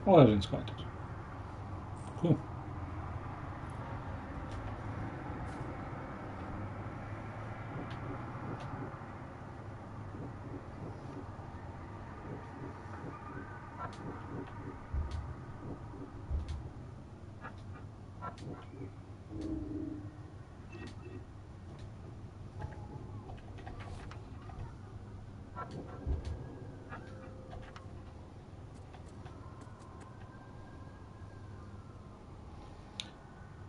All evidence collected. Cool.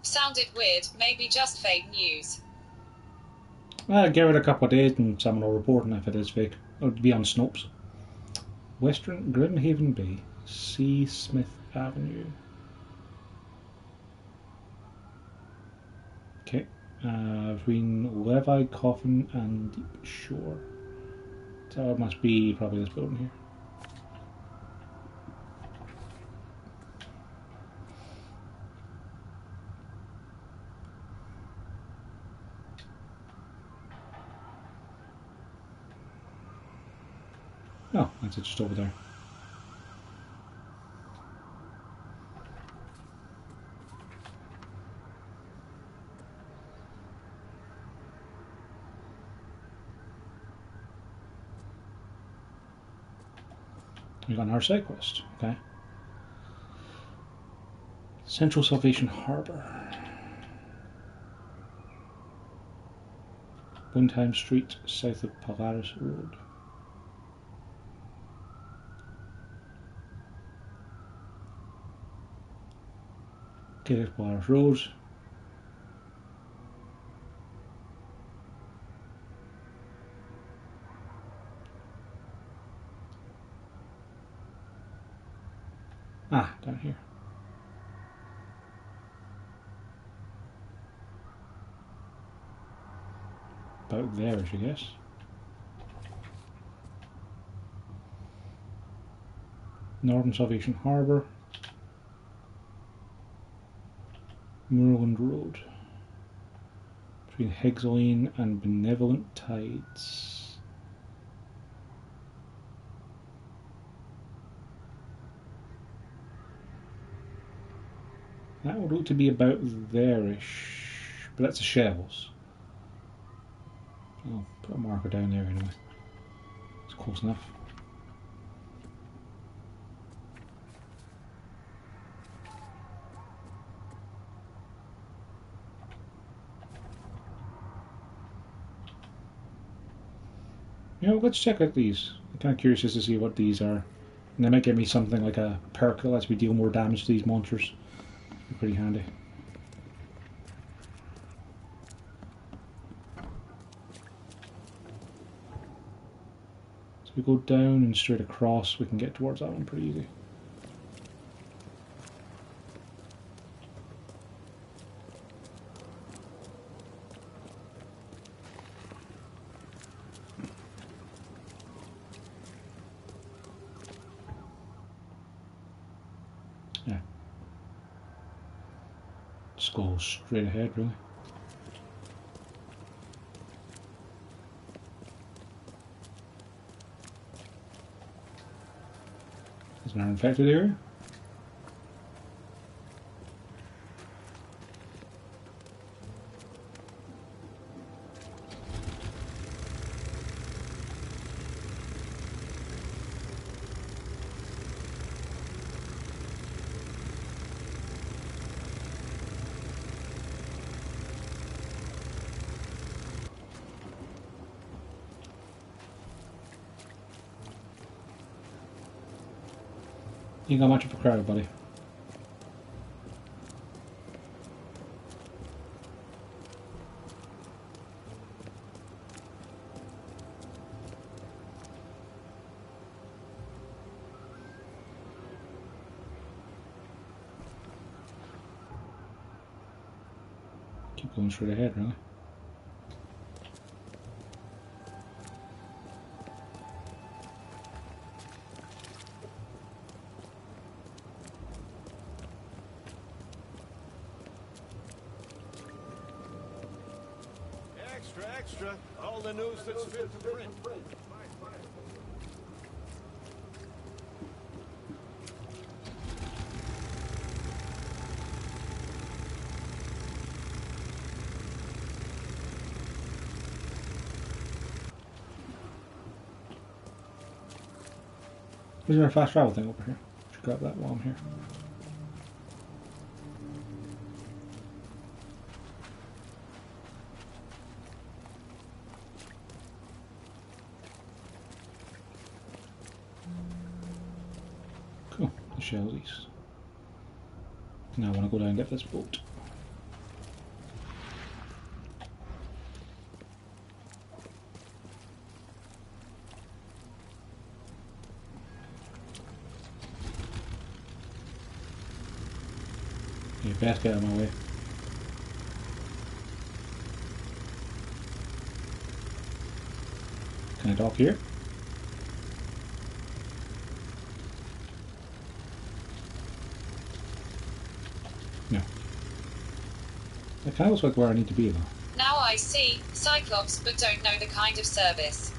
Sounded weird, maybe just fake news. Give it a couple of days and someone will report on if it is fake. It would be on Snopes. Western Grimhaven Bay, C. Smith Avenue. Okay, between Levi Coffin and Deep Shore. So it must be probably this building here. Oh, that's it, just over there. We got another side quest, okay. Central Salvation Harbor. Windham Street, south of Polaris Road. Okay, there's Polaris Road. Ah, down here. About there, I guess. Northern Salvation Harbor. Moorland Road. Between Higgs Lane and Benevolent Tides. That would look to be about there-ish, but that's the shells. I'll put a marker down there anyway. It's close enough. You know, let's check out these. I'm kind of curious just to see what these are. And they might give me something like a perk that lets me deal more damage to these monsters. Be pretty handy. So we go down and straight across, we can get towards that one pretty easy. Yeah. Just go straight ahead, really. There's an infected area. You got much of a crowd, buddy. Keep going straight ahead, really. Extra, all the news that's fit to print. Is there a fast travel thing over here? Should grab that while I'm here. Cool, the shellies. Now I want to go down and get this boat. best get out of my way. Can I dock here? No. It kind of looks like where I need to be though. Now I see. Cyclops, but don't know the kind of service.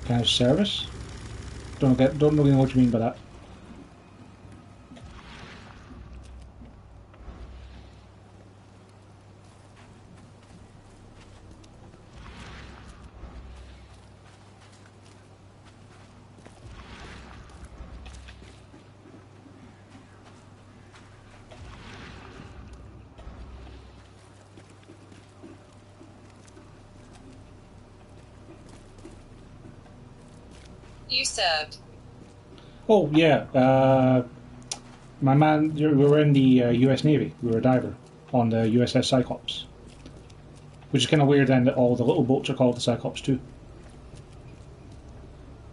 Kind of service? Don't really know what you mean by that. You served. Oh yeah, my man, we were in the U.S. Navy. We were a diver on the USS Cyclops, which is kind of weird then that all the little boats are called the Cyclops too.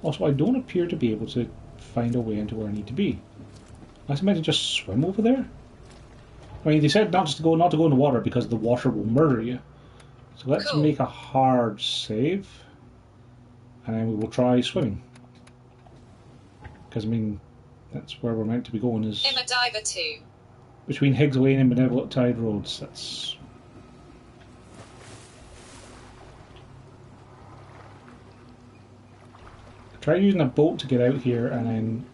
Also, I don't appear to be able to find a way into where I need to be. I was meant to just swim over there. I mean, they said not to go in the water because the water will murder you. So let's Cool. make a hard save, and then we will try swimming. Because I mean, that's where we're meant to be going, is I'm a diver too. between Higgs Lane and Benevolent Tide Roads. That's try using a boat to get out here and then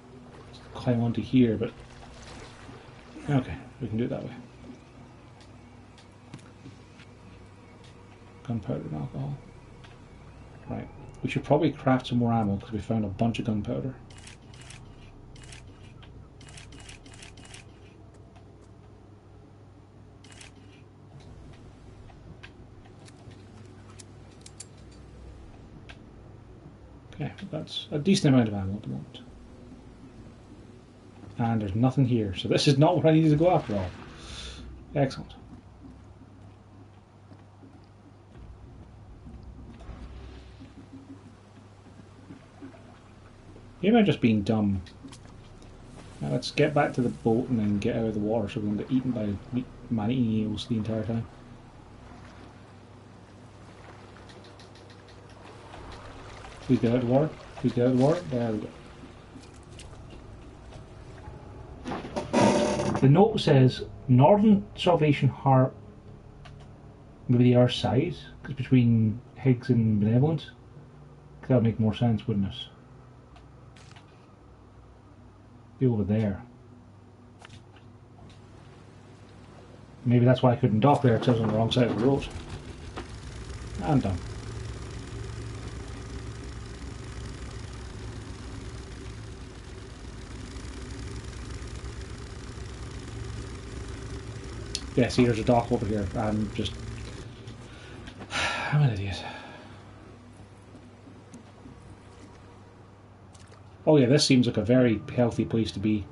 climb onto here, but okay, we can do it that way. Gunpowder and alcohol. Right, we should probably craft some more ammo because we found a bunch of gunpowder. Okay, that's a decent amount of ammo at the moment. And there's nothing here, so this is not what I needed to go after all. Excellent. Maybe I'm just being dumb. Now let's get back to the boat and then get out of the water so we don't get eaten by man-eating eels the entire time. Please get out of the water. Please get out of the water. There we go. The note says Northern Salvation Heart, maybe the Earth side, because between Higgs and Benevolent. That would make more sense, wouldn't it? Be over there. Maybe that's why I couldn't dock there, because I was on the wrong side of the road. I'm done. Yeah, see, there's a dock over here. I'm an idiot. Oh yeah, this seems like a very healthy place to be.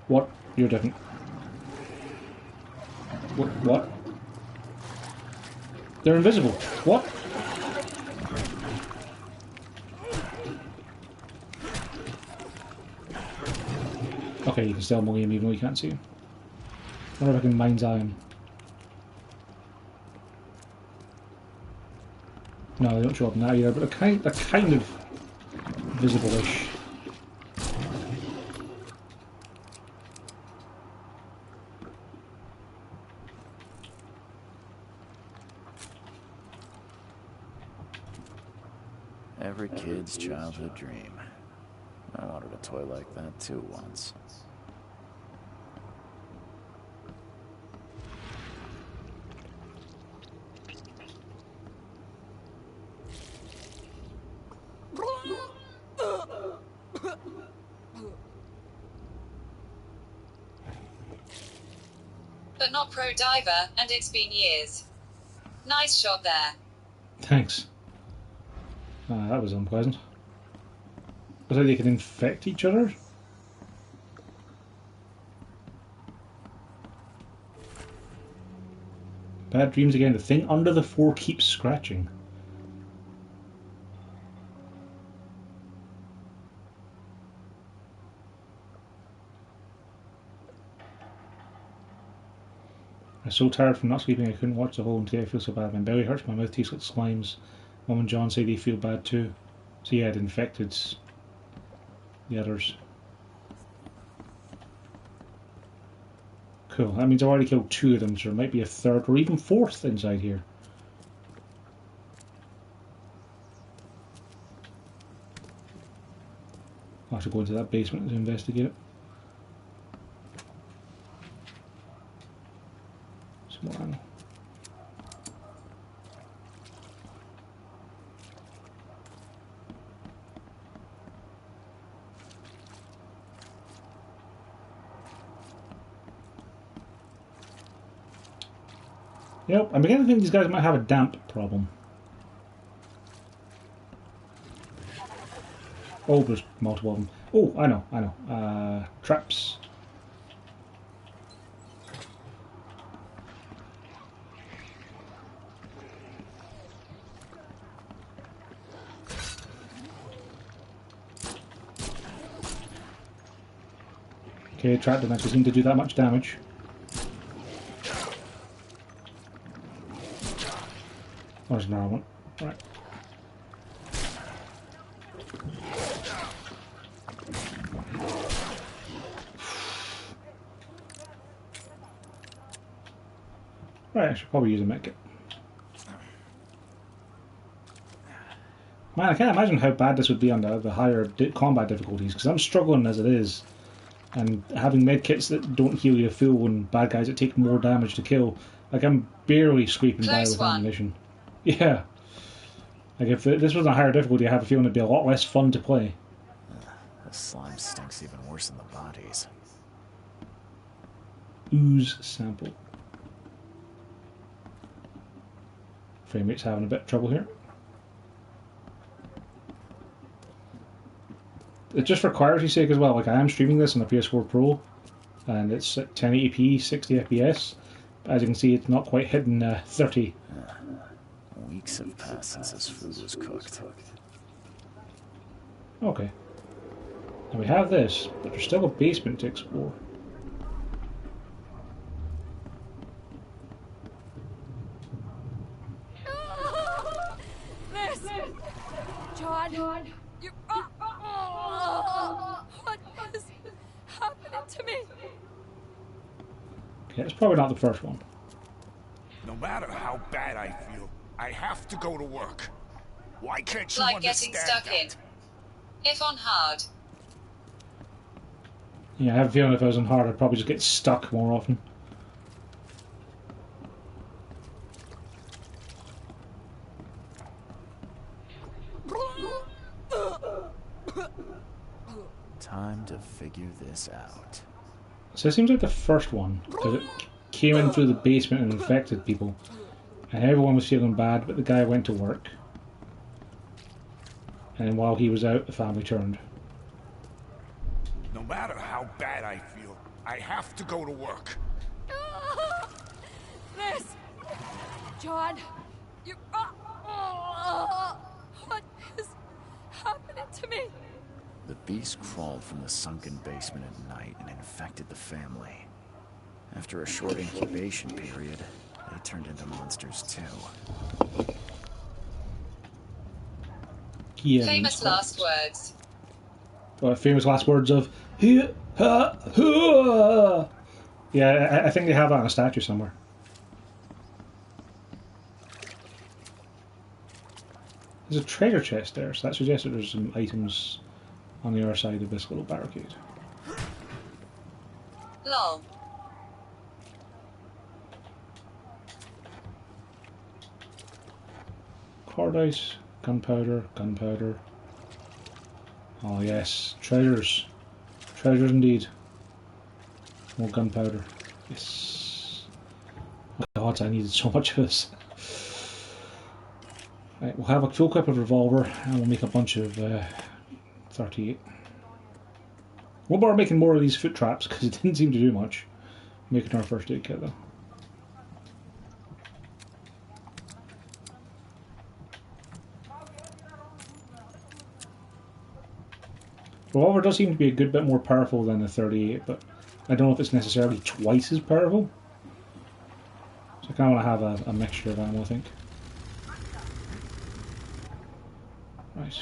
What? You're different. What? They're invisible. What? Okay, you can still mug him even though you can't see him. I wonder if I can mind's eye him. No, they don't show up now either, but they're kind of visible-ish. Every kid's childhood dream. I wanted a toy like that too once. But not pro diver, and it's been years. Nice shot there. Thanks. That was unpleasant. Looks like they can infect each other. Bad dreams again. The thing under the floor keeps scratching. I'm so tired from not sleeping I couldn't watch the whole, and today I feel so bad. My belly hurts, my mouth tastes like slimes. Mum and John say they feel bad too. So yeah, it infected the others. Cool, that means I've already killed 2 of them, so there might be a 3rd or even 4th inside here. I'll have to go into that basement to investigate it. Some more ammo. Yep, I'm beginning to think these guys might have a damp problem. Oh, there's multiple of them. Oh, I know. Traps. Okay, trap doesn't actually seem to do that much damage. Oh, there's another one. Right. Right, I should probably use a medkit. Man, I can't imagine how bad this would be on the higher combat difficulties, because I'm struggling as it is. And having medkits that don't heal you full and bad guys that take more damage to kill. Like, I'm barely scraping by with ammunition. Yeah. Like, if this was a higher difficulty, I have a feeling it'd be a lot less fun to play. The slime stinks even worse than the bodies. Ooze sample. Frame rate's having a bit of trouble here. It just for clarity's sake as well, like I am streaming this on the PS4 Pro, and it's at 1080p, 60 FPS. As you can see, it's not quite hitting 30. Weeks have passed since this food was cooked. Okay. Now we have this, but there's still a basement to explore. Miss! John! You... what is happening to me? Okay, it's probably not the first one. No matter how bad I feel, I have to go to work. Why can't you Like getting understand stuck in. that? If on hard. Yeah, I have a feeling if I was on hard, I'd probably just get stuck more often. Time to figure this out. So it seems like the first one, because it came in through the basement and infected people. And everyone was feeling bad, but the guy went to work. And then while he was out, the family turned. No matter how bad I feel, I have to go to work. Miss! John! You... what is happening to me? The beast crawled from the sunken basement at night and infected the family. After a short incubation period, they turned into monsters too. Yeah, Famous last words. Famous last words of "Hoo ha hoo." Yeah, I think they have that on a statue somewhere. There's a treasure chest there, so that suggests that there's some items on the other side of this little barricade. Lol. Cordite, gunpowder, gunpowder. Oh yes, treasures. Treasures indeed. More gunpowder. Yes. Oh God, I needed so much of this. Right, we'll have a full clip of revolver and we'll make a bunch of 38. We'll bother making more of these foot traps because it didn't seem to do much. Making our first aid kit though. Revolver does seem to be a good bit more powerful than the 38, but I don't know if it's necessarily twice as powerful. So I kind of want to have a mixture of ammo, I think. Right.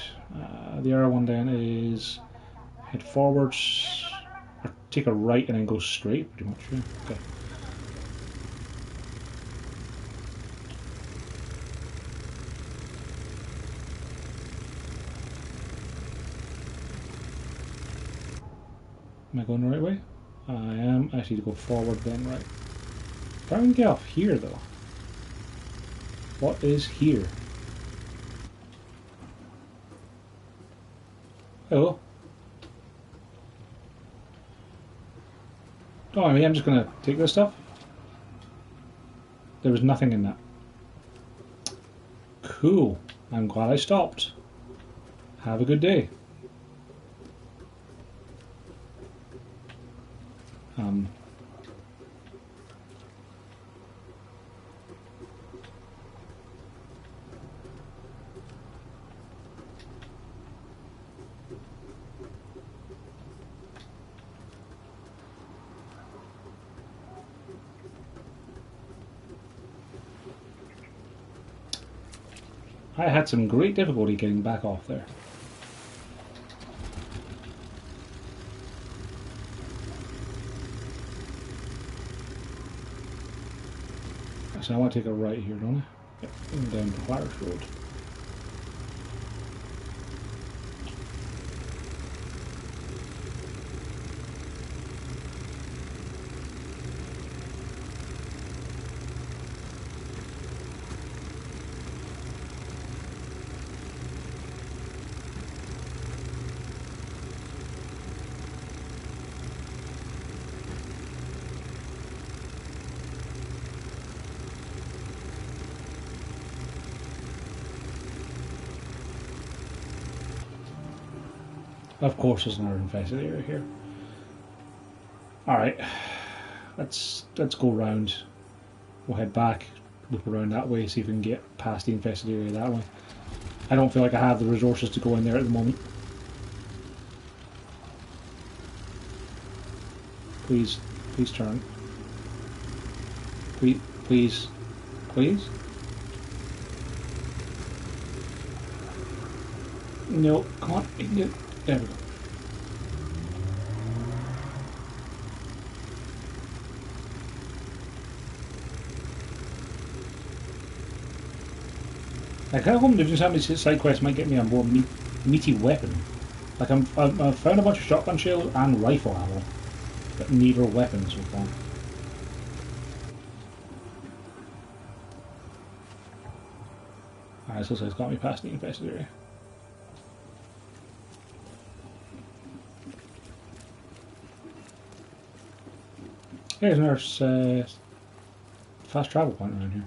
The other one then is head forwards, or take a right and then go straight, pretty much. Yeah. Okay. Am I going the right way? I am. I need to go forward then right. Can't even get off here though. What is here? Hello. Oh, I mean, I'm just gonna take this stuff. There was nothing in that. Cool. I'm glad I stopped. Have a good day. I had some great difficulty getting back off there. So I want to take a right here, don't I? Yep, down to Clarice Road. Of course, there's another infested area here. All right, let's go round. We'll head back, loop around that way, see if we can get past the infested area that way. I don't feel like I have the resources to go in there at the moment. Please, please turn. Please, please, please. No, come on, you can do it. There we go. I kind of hope doing some of these side quests might get me a more meaty weapon. Like I've found a bunch of shotgun shells and rifle ammo, but neither weapons so far. Alright, so it's got me past the infested area. Here's another fast travel point around here.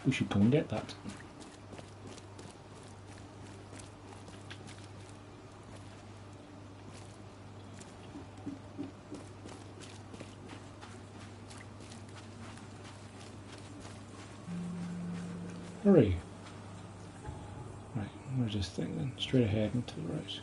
We should go and get that. Hurry! Right, where's this thing then? Straight ahead and to the right.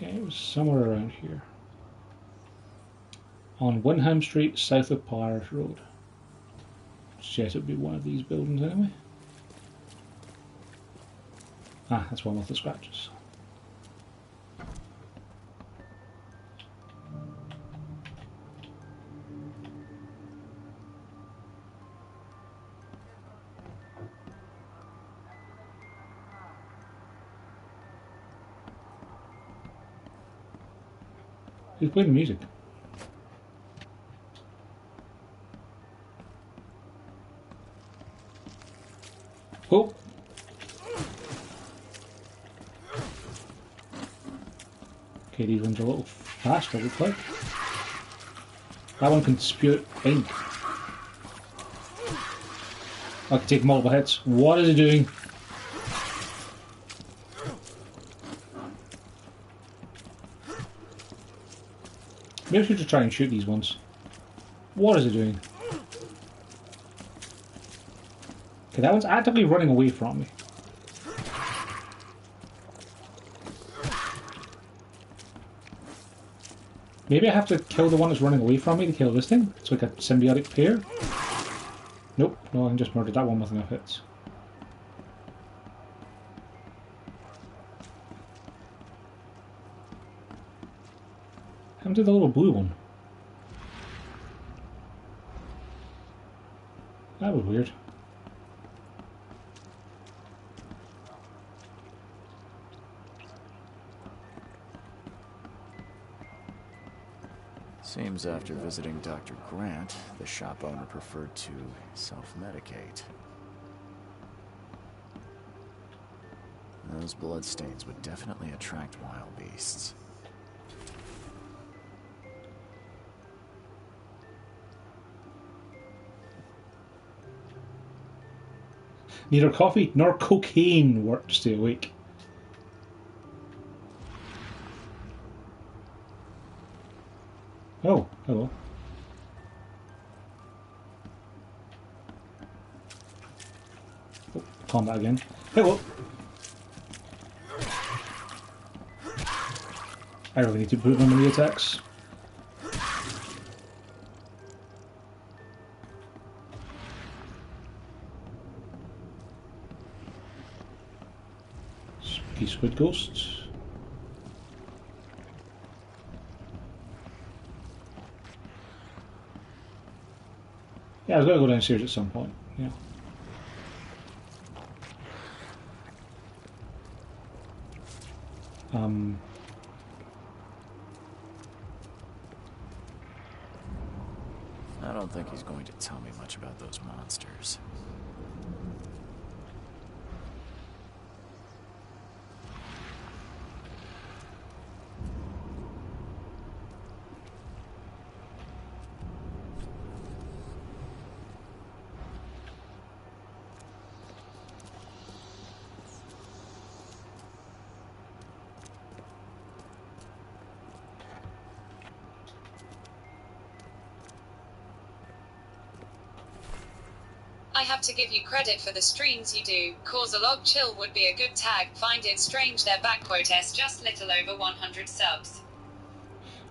Okay, it was somewhere around here. On Windham Street, south of Paris Road. Suggest it would be one of these buildings anyway. Ah, that's one with the scratches. Who's playing the music? Oh! Okay, these ones are a little faster, it looks like. That one can spew ink. I can take multiple hits. What is it doing? Maybe I should just try and shoot these ones. What is it doing? Okay, that one's actively running away from me. Maybe I have to kill the one that's running away from me to kill this thing? It's like a symbiotic pair? Nope, no, I can just murder that one with enough hits. What happened to the little blue one? That was weird. Seems after visiting Dr. Grant, the shop owner preferred to self-medicate. Those bloodstains would definitely attract wild beasts. Neither coffee nor cocaine work to stay awake. Oh, hello. Oh, combat again. Hello. I really need to put them in the attacks. Spooky squid ghosts. Yeah, I was going to go downstairs at some point. Yeah. I don't think he's going to tell me much about those monsters. I have to give you credit for the streams you do. Cause a log chill would be a good tag. Find it strange their backquote s just little over 100 subs.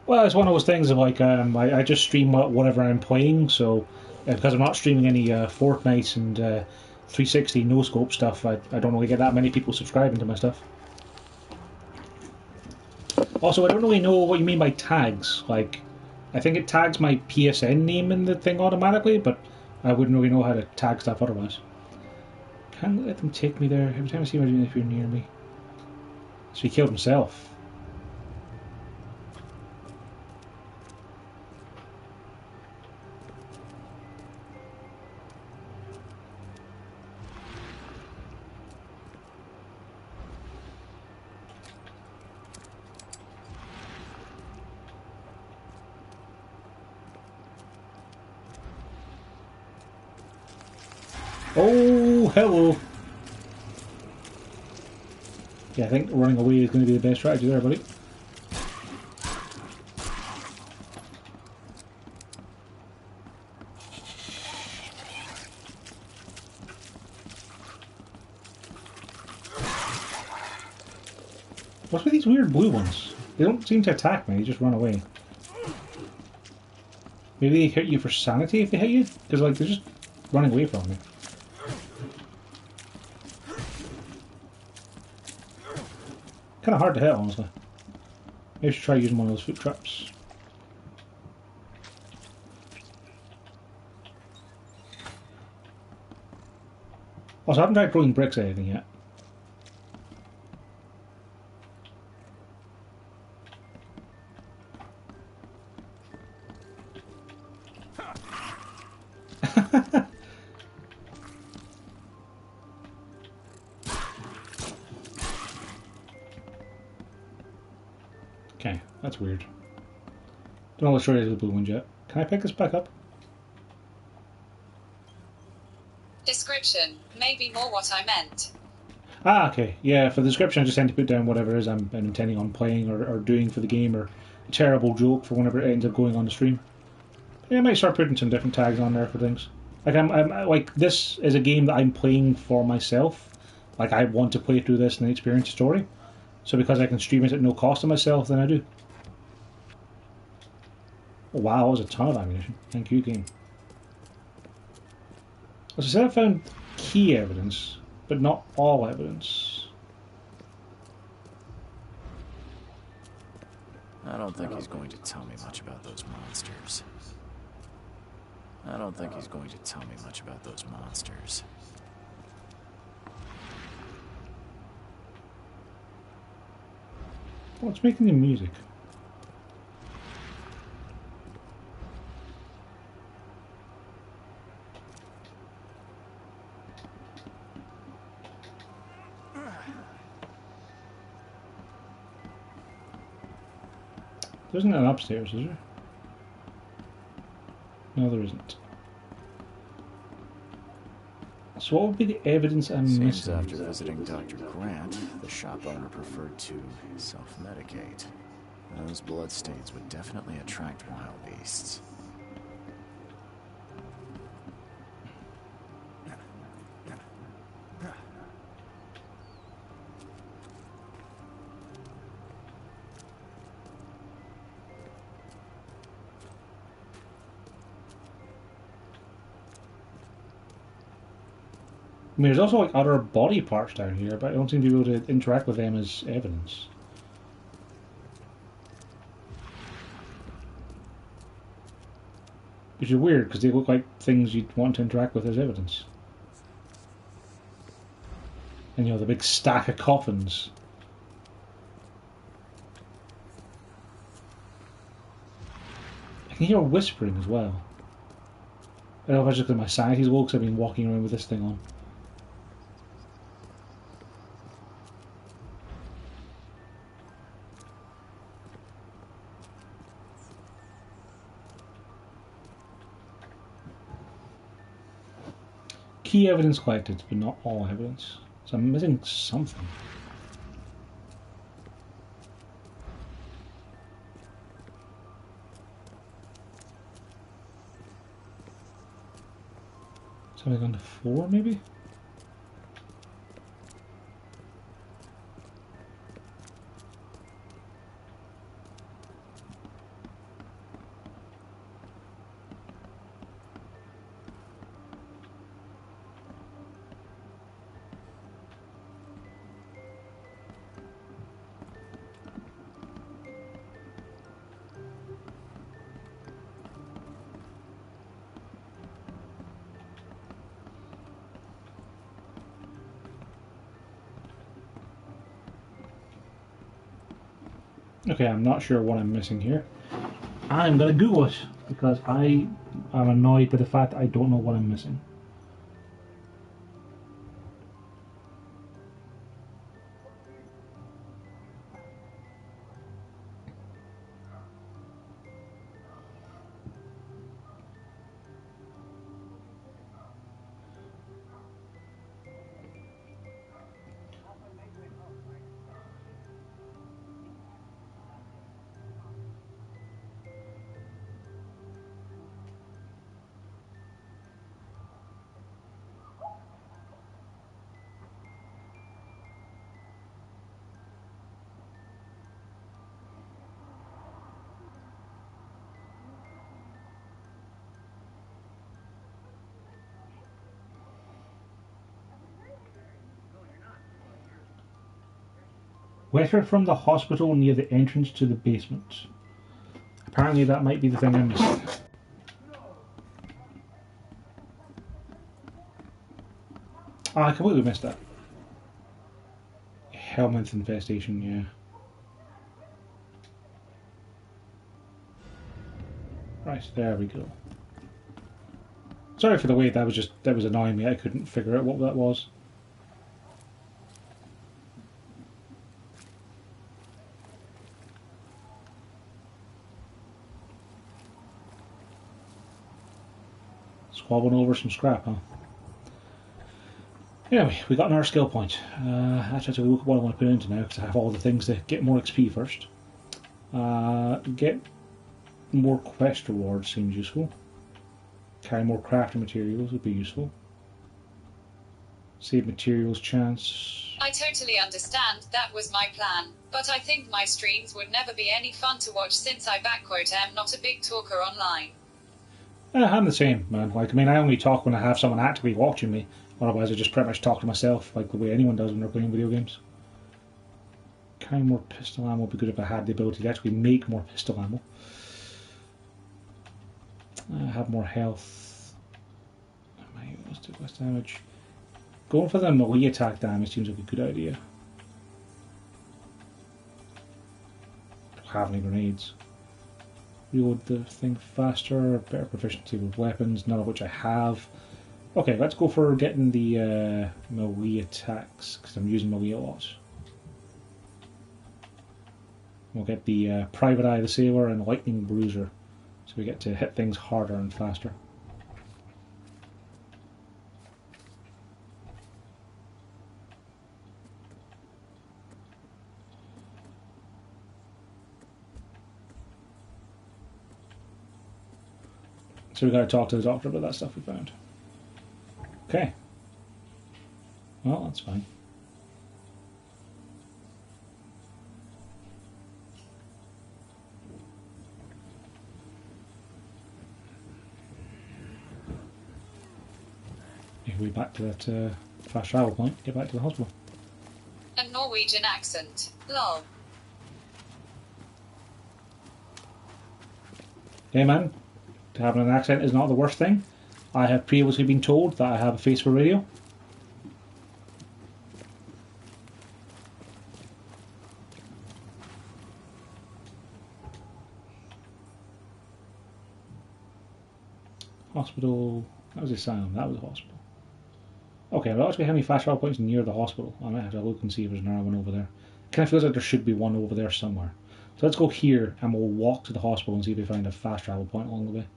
Well, it's one of those things of like, I just stream whatever I'm playing, so because I'm not streaming any Fortnite and 360 no-scope stuff, I don't really get that many people subscribing to my stuff. Also, I don't really know what you mean by tags. Like, I think it tags my PSN name in the thing automatically, but I wouldn't really know how to tag stuff otherwise. Can't let them take me there. Every time I see him, if you're near me. So he killed himself. Oh, hello. Yeah, I think running away is going to be the best strategy there, buddy. What's with these weird blue ones? They don't seem to attack me, they just run away. Maybe they hit you for sanity if they hit you? Because, like, they're just running away from me. Kind of hard to hit, honestly. Maybe I should try using one of those foot traps. Also, I haven't tried throwing bricks at anything yet. Okay, that's weird. Don't know the story of the blue ones yet. Can I pick this back up? Description. Maybe more what I meant. Ah, okay. Yeah, for the description I just tend to put down whatever it is I'm intending on playing or doing for the game, or a terrible joke for whenever it ends up going on the stream. Yeah, I might start putting some different tags on there for things. Like like this is a game that I'm playing for myself. Like I want to play through this and experience the story. So because I can stream it at no cost to myself, then I do. Oh, wow, that was a ton of ammunition. Thank you, game. As I said, I found key evidence, but not all evidence. I don't think he's going to tell me much about those monsters. I don't think he's going to tell me much about those monsters. What's making the music? There isn't an upstairs, is there? No, there isn't. So what would be the evidence I'm Seems missing? after visiting Dr. Grant, the shop owner preferred to self-medicate. Those bloodstains would definitely attract wild beasts. I mean, there's also like other body parts down here, but I don't seem to be able to interact with them as evidence. Which is weird, because they look like things you'd want to interact with as evidence. And you know, the big stack of coffins. I can hear whispering as well. I don't know if it's just because my sanity's low, because I've been walking around with this thing on. Key evidence collected, but not all evidence. So I'm missing something. Something on the floor, maybe? Okay, I'm not sure what I'm missing here. I'm going to Google it, because I am annoyed by the fact that I don't know what I'm missing. Letter from the hospital near the entrance to the basement. Apparently that might be the thing I'm missing. Oh, I completely missed that. Helminth infestation, yeah. Right, there we go. Sorry for the wait, that was annoying me. I couldn't figure out what that was. Swabbing over some scrap, huh? Anyway, we got another skill point. Actually, I have to look at what I want to put into now because I have all the things to get more XP first. Get more quest rewards seems useful. Carry more crafting materials would be useful. Save materials chance. I totally understand, that was my plan. But I think my streams would never be any fun to watch since I am not a big talker online. I'm the same, man. Like, I mean, I only talk when I have someone actively watching me. Otherwise, I just pretty much talk to myself, like the way anyone does when they're playing video games. Carrying more pistol ammo would be good if I had the ability to actually make more pistol ammo. Have more health. Let's do less damage. Going for the melee attack damage seems like a good idea. Don't have any grenades. Reload the thing faster, better proficiency with weapons, none of which I have. Okay, let's go for getting the melee attacks, because I'm using melee a lot. We'll get the Private Eye of the Sailor and Lightning Bruiser, so we get to hit things harder and faster. So we got to talk to the doctor about that stuff we found. Okay. Well, that's fine. We're back to that fast travel point. Get back to the hospital. A Norwegian accent. Lol. Hey man, having an accent is not the worst thing. I have previously been told that I have a face for radio. Hospital. That was the asylum. That was the hospital. Okay, well, actually, how many fast travel points near the hospital? I might have to look and see if there's another one over there. It kind of feels like there should be one over there somewhere. So let's go here and we'll walk to the hospital and see if we find a fast travel point along the way.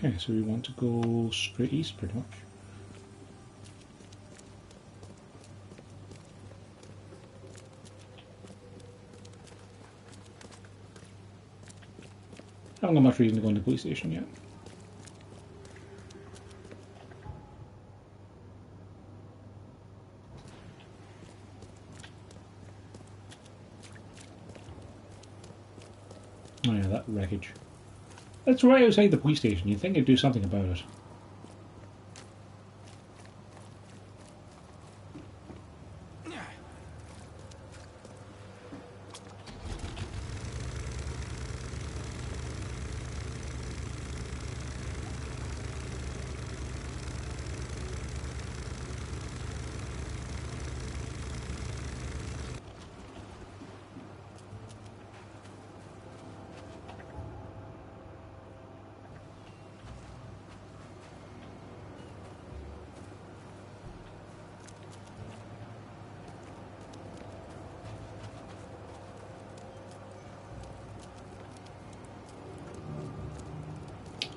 Okay, so we want to go straight east pretty much. Haven't got much reason to go into the police station yet. Oh yeah, that wreckage. That's right outside the police station. You'd think they'd do something about it.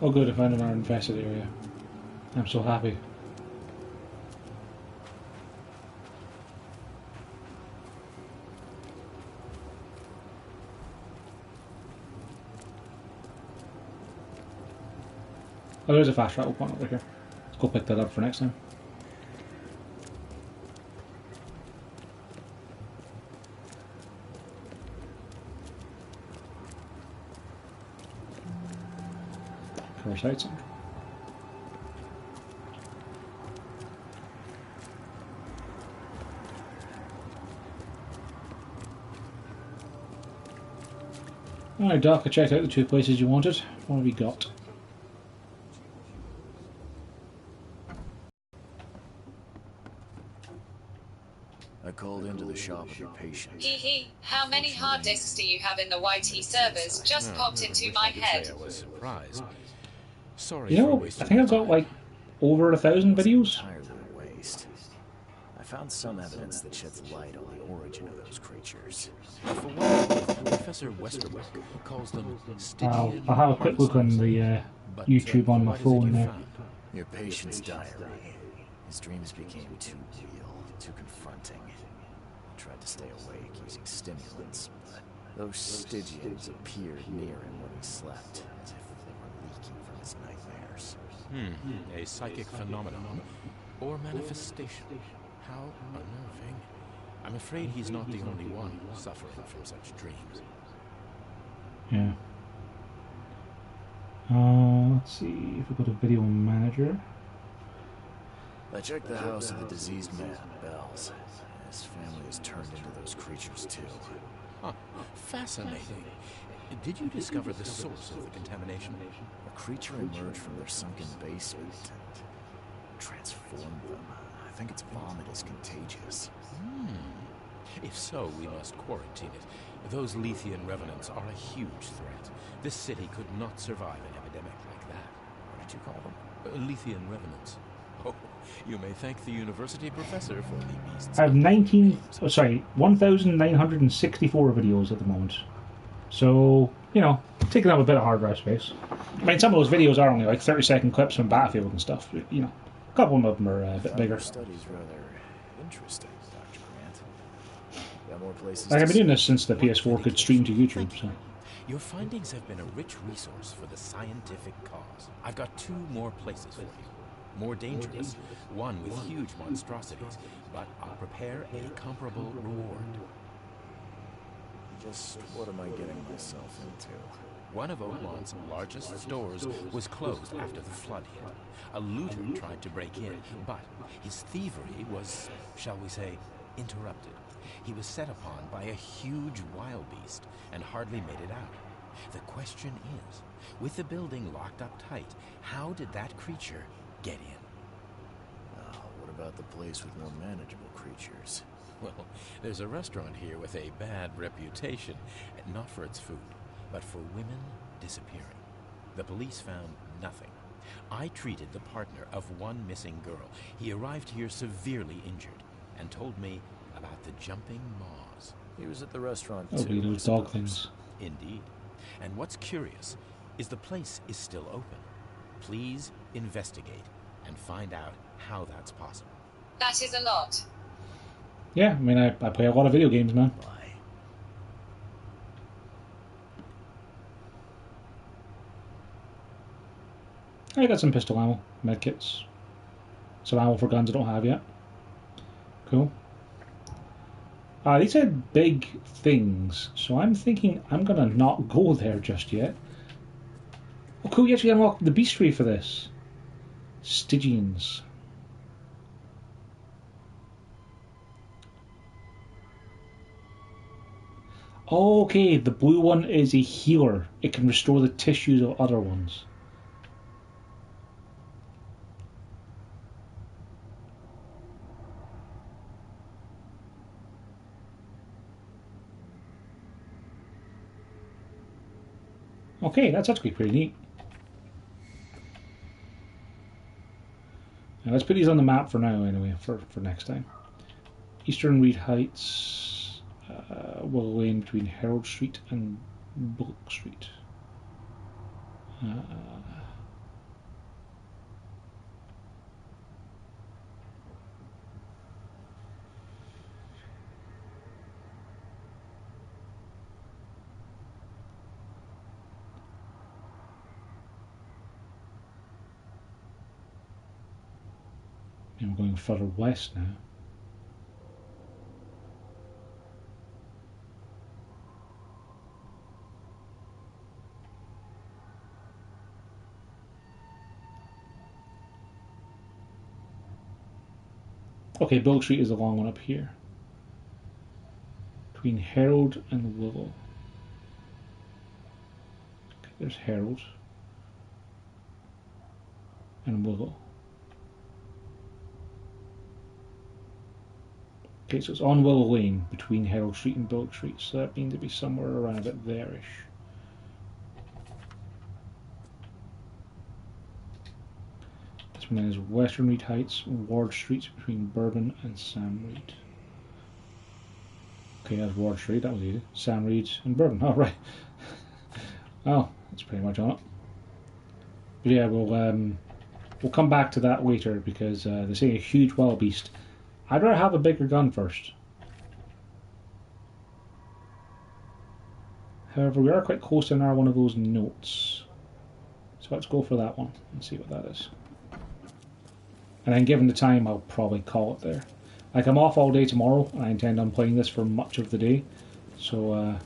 Oh good, I found another infested area. I'm so happy. Oh, there's a fast travel point over here. Let's go pick that up for next time. Cover side center. Alright, Doc, I checked out the 2 places you wanted. What have we got? I called into the shop of your patient. Hee hee. How many hard disks do you have in the YT servers? Just popped into my head. I was surprised. Sorry You for know, I wasting think I've your got time. like over 1,000 videos. Entirely a waste. I found some evidence that sheds light on the origin of those creatures. For one, Professor Westermark calls them Stygian I'll have a quick look on the YouTube on my what is it you phone now. found? Your patient's diary. His dreams became too real, too confronting. He tried to stay awake using stimulants, but those Stygians appeared near him when he slept, as if they were leaking from his nightmares. A psychic phenomenon or manifestation. How unnerving. I'm afraid he's not the only one suffering from such dreams. Yeah. Let's see if we go to Video Manager. I checked the house of the diseased man, Bells. His family is turned into those creatures too. Huh. Fascinating. Did you discover the source of the contamination? A creature emerged from their sunken basement and transformed them. I think its vomit is contagious. If so, we must quarantine it. Those Lethian revenants are a huge threat. This city could not survive an epidemic like that. What did you call them? Lethian revenants. Oh, you may thank the university professor for the beasts. I have 1,964 videos at the moment. So, you know, taking up a bit of hard drive space. I mean, some of those videos are only like 30-second clips from Battlefield and stuff. You know, a couple of them are a bit bigger. Your study's rather interesting, Dr. Grant. Got more places Like, to I've been doing this since the PS4 could stream to YouTube, so... Your findings have been a rich resource for the scientific cause. I've got 2 more places for you. More dangerous, one with huge monstrosities, but I'll prepare a comparable reward. Just what am I getting myself into? One of Oakmont's largest stores was closed after the flood hit. A looter tried to break in, but his thievery was, shall we say, interrupted. He was set upon by a huge wild beast and hardly made it out. The question is, with the building locked up tight, how did that creature get in? What about the place with more manageable creatures? Well, there's a restaurant here with a bad reputation, not for its food, but for women disappearing. The police found nothing. I treated the partner of one missing girl. He arrived here severely injured and told me about the jumping maws. He was at the restaurant Oh, too, those dog things. Indeed. And what's curious is the place is still open. Please investigate and find out how that's possible. That is a lot. Yeah, I mean, I play a lot of video games, man. Why? I got some pistol ammo, medkits, some ammo for guns I don't have yet. Cool. These said big things, so I'm thinking I'm gonna not go there just yet. Oh, cool! You actually unlocked the bestiary for this. Stygians. Okay, the blue one is a healer. It can restore the tissues of other ones. Okay, that's actually pretty neat. Now, let's put these on the map for now, anyway, for next time. Eastern Reed Heights, Willow Lane between Herald Street and Bullock Street. And we're going further west now. Okay, Bullock Street is the long one up here. Between Herald and Willow. There's Herald and Willow. Okay, so it's on Willow Lane between Herald Street and Bullock Street, so that means it'd be somewhere around about there-ish. This one is Western Reed Heights, Ward Street between Bourbon and Sam Reed. Okay, that's Ward Street, that was easy. Sam Reed and Bourbon, alright. Well, that's pretty much on it. But yeah, we'll come back to that later because they're saying a huge wild beast. I'd rather have a bigger gun first. However, we are quite close to another one of those notes. So let's go for that one and see what that is. And then given the time, I'll probably call it there. Like, I'm off all day tomorrow, and I intend on playing this for much of the day. So,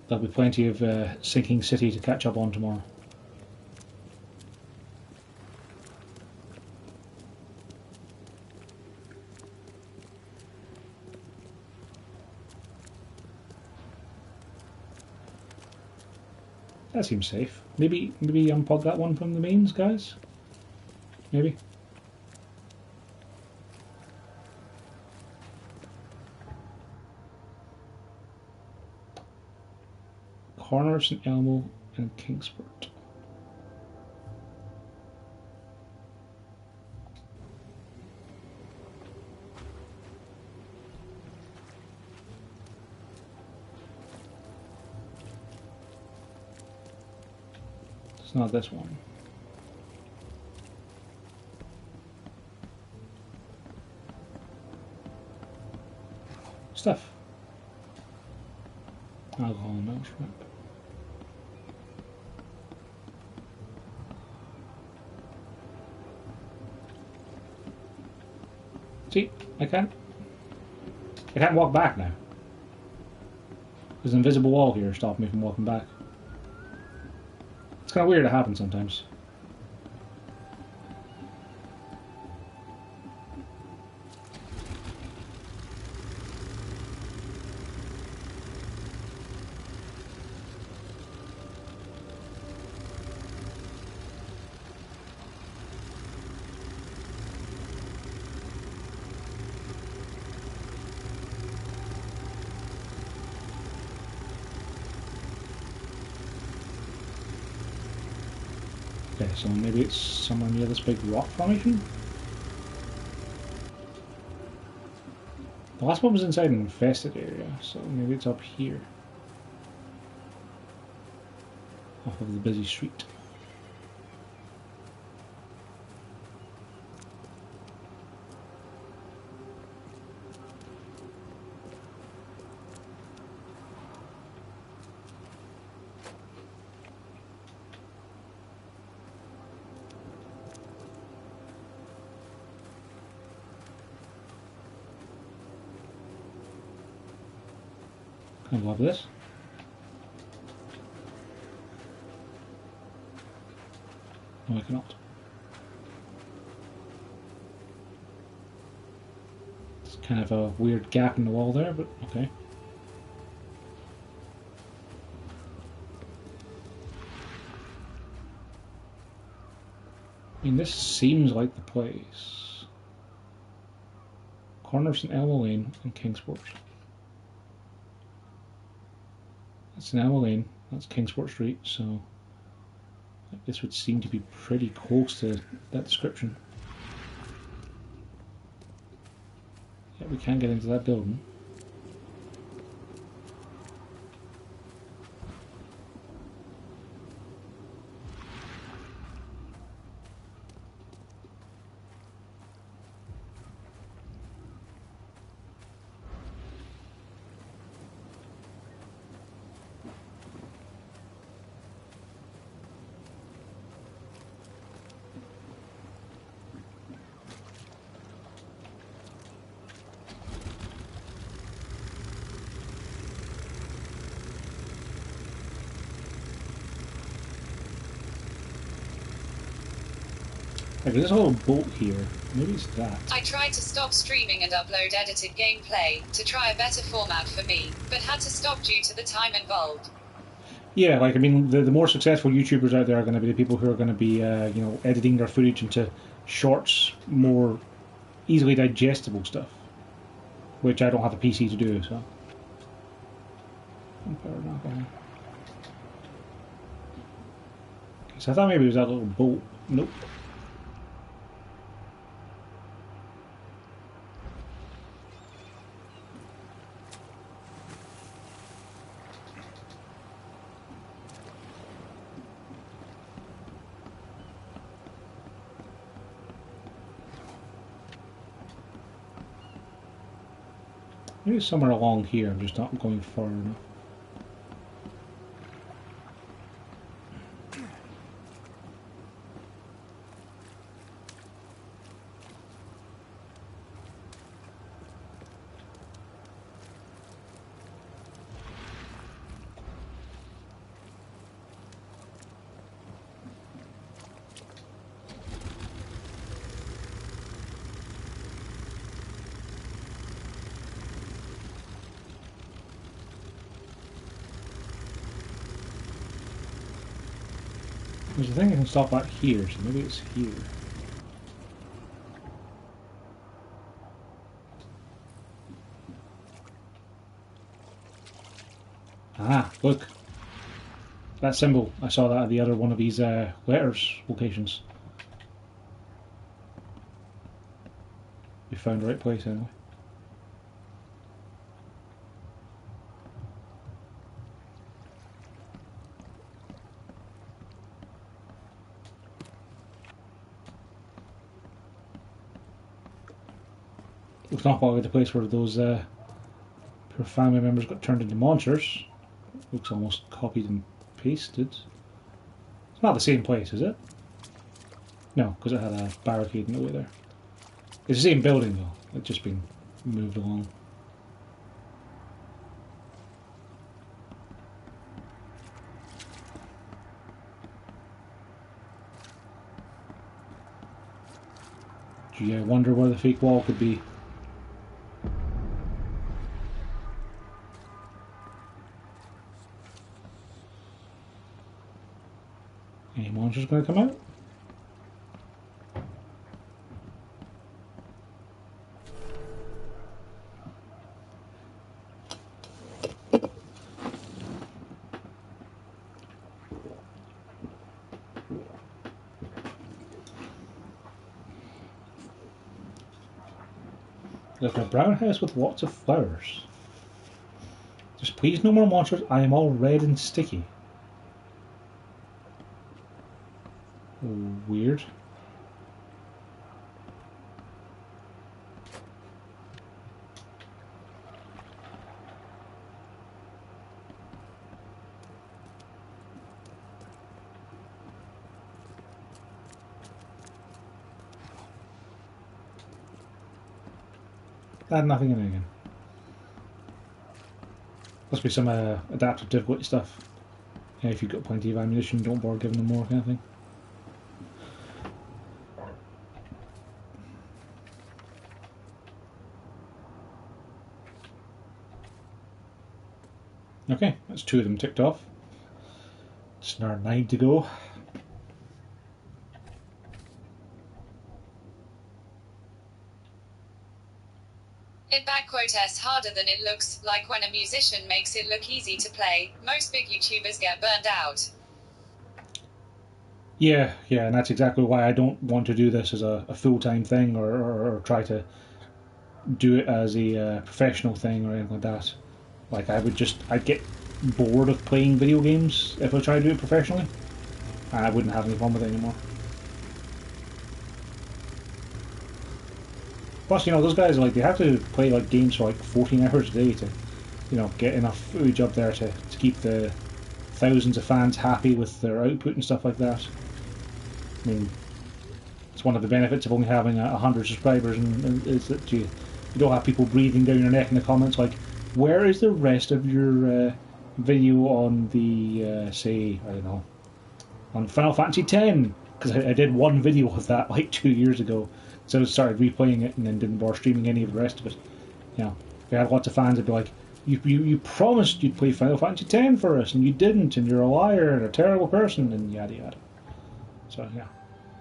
there'll be plenty of Sinking City to catch up on tomorrow. That seems safe. Maybe unplug that one from the mains, guys? Maybe? Corner of St. Elmo and Kingsport. It's not this one. Stuff. Alcohol and mouse wrap. See, I can't walk back now. There's an invisible wall here stopping me from walking back. It's kind of weird, it happens sometimes. Okay, so maybe it's somewhere near this big rock formation? The last one was inside an infested area, so maybe it's up here. Off of the busy street. I love this. No, I cannot. It's kind of a weird gap in the wall there, but okay. I mean, this seems like the place. Corner of St. Elmo Lane and Kingsport. That's St. Elmo Lane, that's Kingsport Street, so this would seem to be pretty close to that description. Yeah, we can't get into that building. there's a little boat here. Maybe it's that. I tried to stop streaming and upload edited gameplay to try a better format for me, but had to stop due to the time involved. Yeah, like, I mean, the more successful YouTubers out there are going to be the people who are going to be, you know, editing their footage into shorts, more easily digestible stuff, which I don't have a PC to do, so. So I thought maybe it was that little boat. Nope. Maybe it's somewhere along here, I'm just not going far enough. There's a thing I can stop at here, so maybe it's here. Ah, look. That symbol. I saw that at the other one of these letters locations. We found the right place anyway. Looks not quite like the place where those poor family members got turned into monsters. Looks almost copied and pasted. It's not the same place, is it? No, because it had a barricade in the way there. It's the same building though, it's just been moved along. Gee, I wonder where the fake wall could be. Any monsters going to come out? There's a brown house with lots of flowers. Just please no more monsters, I am all red and sticky. Weird. Add nothing in it again. Must be some adaptive difficulty stuff. Yeah, if you've got plenty of ammunition, don't bother giving them more kind of thing. Okay, that's 2 of them ticked off. Just another 9 to go. In back quotes, harder than it looks, like when a musician makes it look easy to play. Most big YouTubers get burned out. Yeah, and that's exactly why I don't want to do this as a full-time thing or try to do it as a professional thing or anything like that. Like, I'd get bored of playing video games if I tried to do it professionally. And I wouldn't have any fun with it anymore. Plus, you know, those guys, like, they have to play, like, games for, like, 14 hours a day to, you know, get enough footage up there to keep the thousands of fans happy with their output and stuff like that. I mean, it's one of the benefits of only having 100 subscribers, and is that you don't have people breathing down your neck in the comments like, where is the rest of your video on the, say, I don't know, on Final Fantasy X? because I did one video of that like 2 years ago. So I started replaying it and then didn't bother streaming any of the rest of it. You know, we had lots of fans that'd be like, you promised you'd play Final Fantasy X for us and you didn't, and you're a liar and a terrible person, and yada yada. So yeah,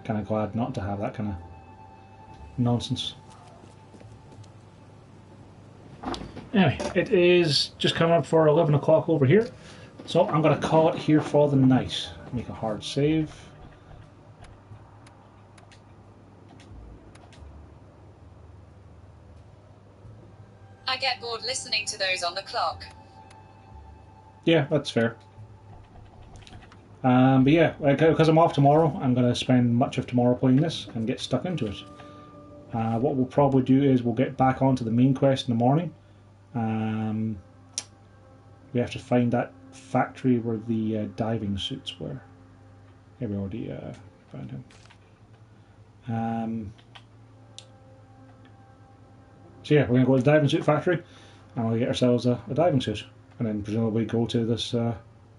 kind of glad not to have that kind of nonsense. Anyway, it is just coming up for 11 o'clock over here, so I'm going to call it here for the night. Make a hard save. I get bored listening to those on the clock. Yeah, that's fair. But yeah, because I'm off tomorrow, I'm going to spend much of tomorrow playing this and get stuck into it. What we'll probably do is we'll get back onto the main quest in the morning. We have to find that factory where the diving suits were. Yeah, we already found him. So yeah, we're going to go to the diving suit factory and we'll get ourselves a diving suit. And then presumably go to this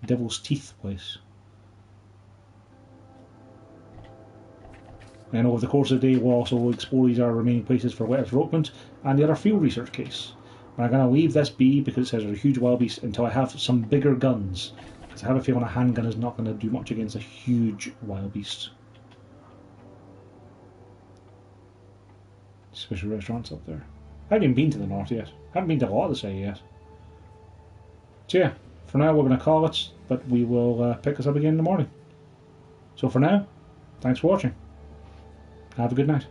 Devil's Teeth place. And over the course of the day, we'll also explore these remaining places for letters of openment and the other field research case. And I'm going to leave this be because it says there's a huge wild beast until I have some bigger guns. Because I have a feeling a handgun is not going to do much against a huge wild beast. Special restaurants up there. I haven't even been to the north yet. I haven't been to a lot of the city yet. So yeah, for now we're going to call it, but we will pick us up again in the morning. So for now, thanks for watching. Have a good night.